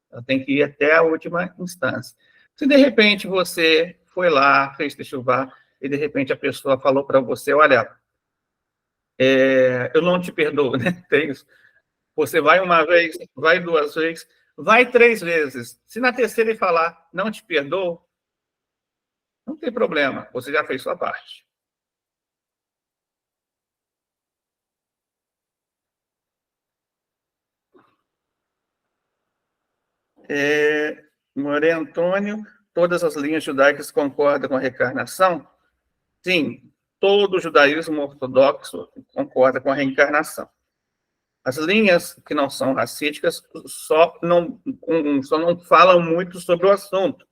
Ela tem que ir até a última instância. Se de repente você foi lá, fez Techuvá, e de repente a pessoa falou para você, olha, eu não te perdoo, né? Tem isso. Você vai uma vez, vai duas vezes, vai 3 vezes. Se na terceira ele falar, não te perdoo, não tem problema, você já fez sua parte. Moré Antônio, todas as linhas judaicas concordam com a reencarnação? Sim, todo o judaísmo ortodoxo concorda com a reencarnação. As linhas que não são racídicas só não falam muito sobre o assunto,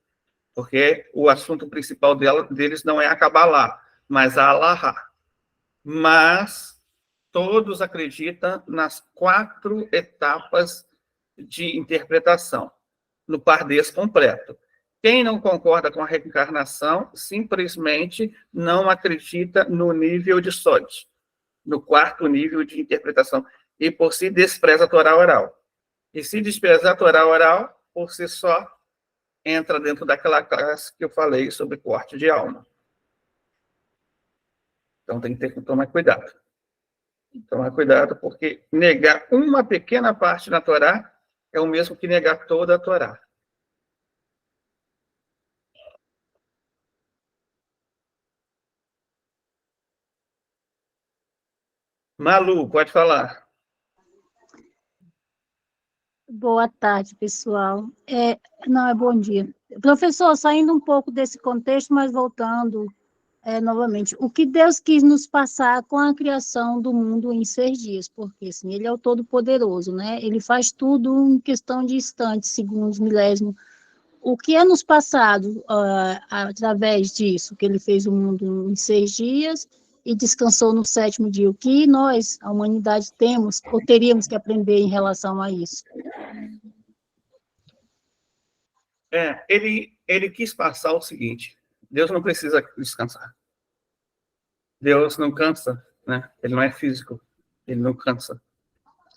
porque o assunto principal deles não é a Kabbalah, mas a Alahá. Mas todos acreditam nas 4 etapas de interpretação, no Pardes completo. Quem não concorda com a reencarnação, simplesmente não acredita no nível de Sod, no 4º nível de interpretação, e por si despreza a Torá oral. E se desprezar a Torá oral, por si só, entra dentro daquela classe que eu falei sobre corte de alma. Então tem que tomar cuidado. Tomar cuidado, porque negar uma pequena parte da Torá é o mesmo que negar toda a Torá. Malu, pode falar. Boa tarde, pessoal. Não, é bom dia. Professor, saindo um pouco desse contexto, mas voltando novamente, o que Deus quis nos passar com a criação do mundo em 6 dias, porque assim, ele é o Todo-Poderoso, né? Ele faz tudo em questão de instantes, segundos, milésimos. O que é nos passado através disso, que ele fez o mundo em 6 dias e descansou no 7º dia? O que nós, a humanidade, temos ou teríamos que aprender em relação a isso? Ele quis passar o seguinte: Deus não precisa descansar. Deus não cansa, né? Ele não é físico, ele não cansa.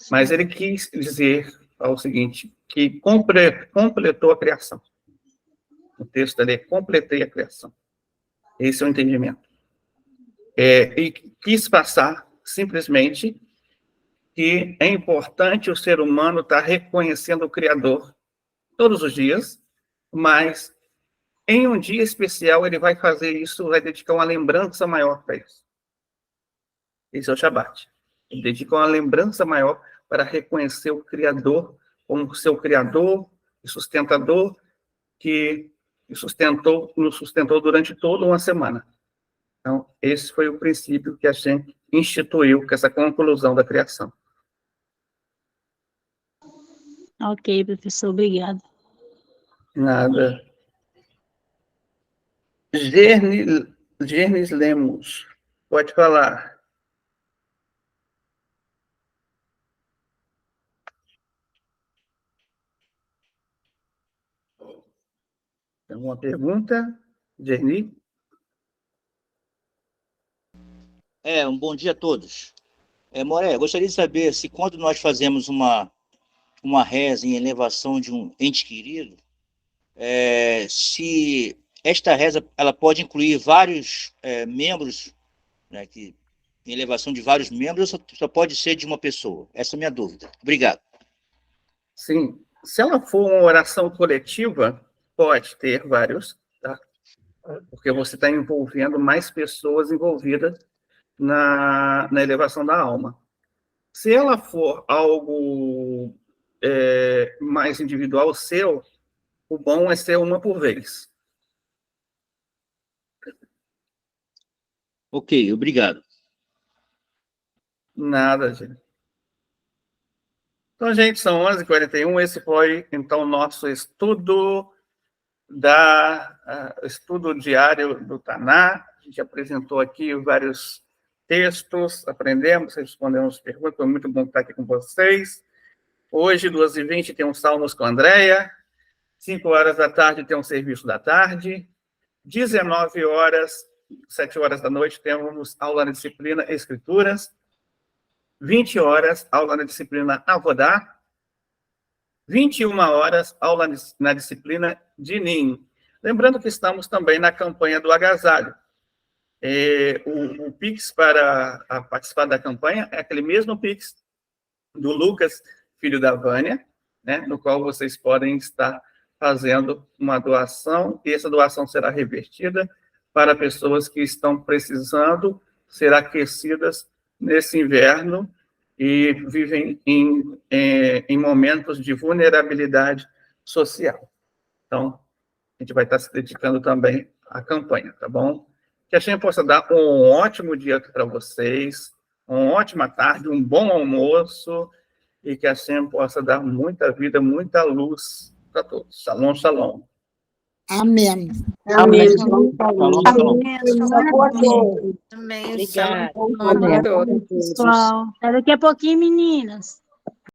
Mas ele quis dizer o seguinte, que completou a criação. O texto ali é: completei a criação. Esse é o entendimento. E quis passar, simplesmente, que é importante o ser humano estar reconhecendo o Criador todos os dias, mas em um dia especial ele vai fazer isso, vai dedicar uma lembrança maior para isso. Esse é o Shabat. Ele dedica uma lembrança maior para reconhecer o Criador como seu Criador e sustentador, que nos sustentou durante toda uma semana. Então, esse foi o princípio que a gente instituiu com essa conclusão da criação. Ok, professor, obrigada. Nada. Gernes Lemos, pode falar. Tem alguma pergunta, Gerni? Um bom dia a todos. Moré, gostaria de saber se quando nós fazemos uma reza em elevação de um ente querido, se esta reza ela pode incluir vários membros, né, em elevação de vários membros, ou só pode ser de uma pessoa? Essa é a minha dúvida. Obrigado. Sim. Se ela for uma oração coletiva, pode ter vários, tá? Porque você está envolvendo mais pessoas envolvidas na elevação da alma. Se ela for algo mais individual seu, o bom é ser uma por vez. Ok, obrigado. Nada, gente. Então, gente, são 11h41. Esse foi, então, o nosso estudo estudo diário do Taná. A gente apresentou aqui vários textos, aprendemos, respondemos perguntas. Foi muito bom estar aqui com vocês. Hoje, 2h20, tem um Salmos com a Andréia. 5h da tarde tem um serviço da tarde. 19h, 7h da noite, temos aula na disciplina Escrituras. 20h, aula na disciplina Avodá. 21h, aula na disciplina Dinim. Lembrando que estamos também na campanha do agasalho. O Pix para participar da campanha é aquele mesmo Pix do Lucas, filho da Vânia, né, no qual vocês podem estar fazendo uma doação, e essa doação será revertida para pessoas que estão precisando ser aquecidas nesse inverno e vivem em momentos de vulnerabilidade social. Então, a gente vai estar se dedicando também à campanha, tá bom? Que a gente possa dar um ótimo dia para vocês, uma ótima tarde, um bom almoço, e que a gente possa dar muita vida, muita luz para todos. Shalom, shalom. Amém. Amém. Shalom, shalom. Amém. Obrigada. Pessoal, até daqui a pouquinho, meninas.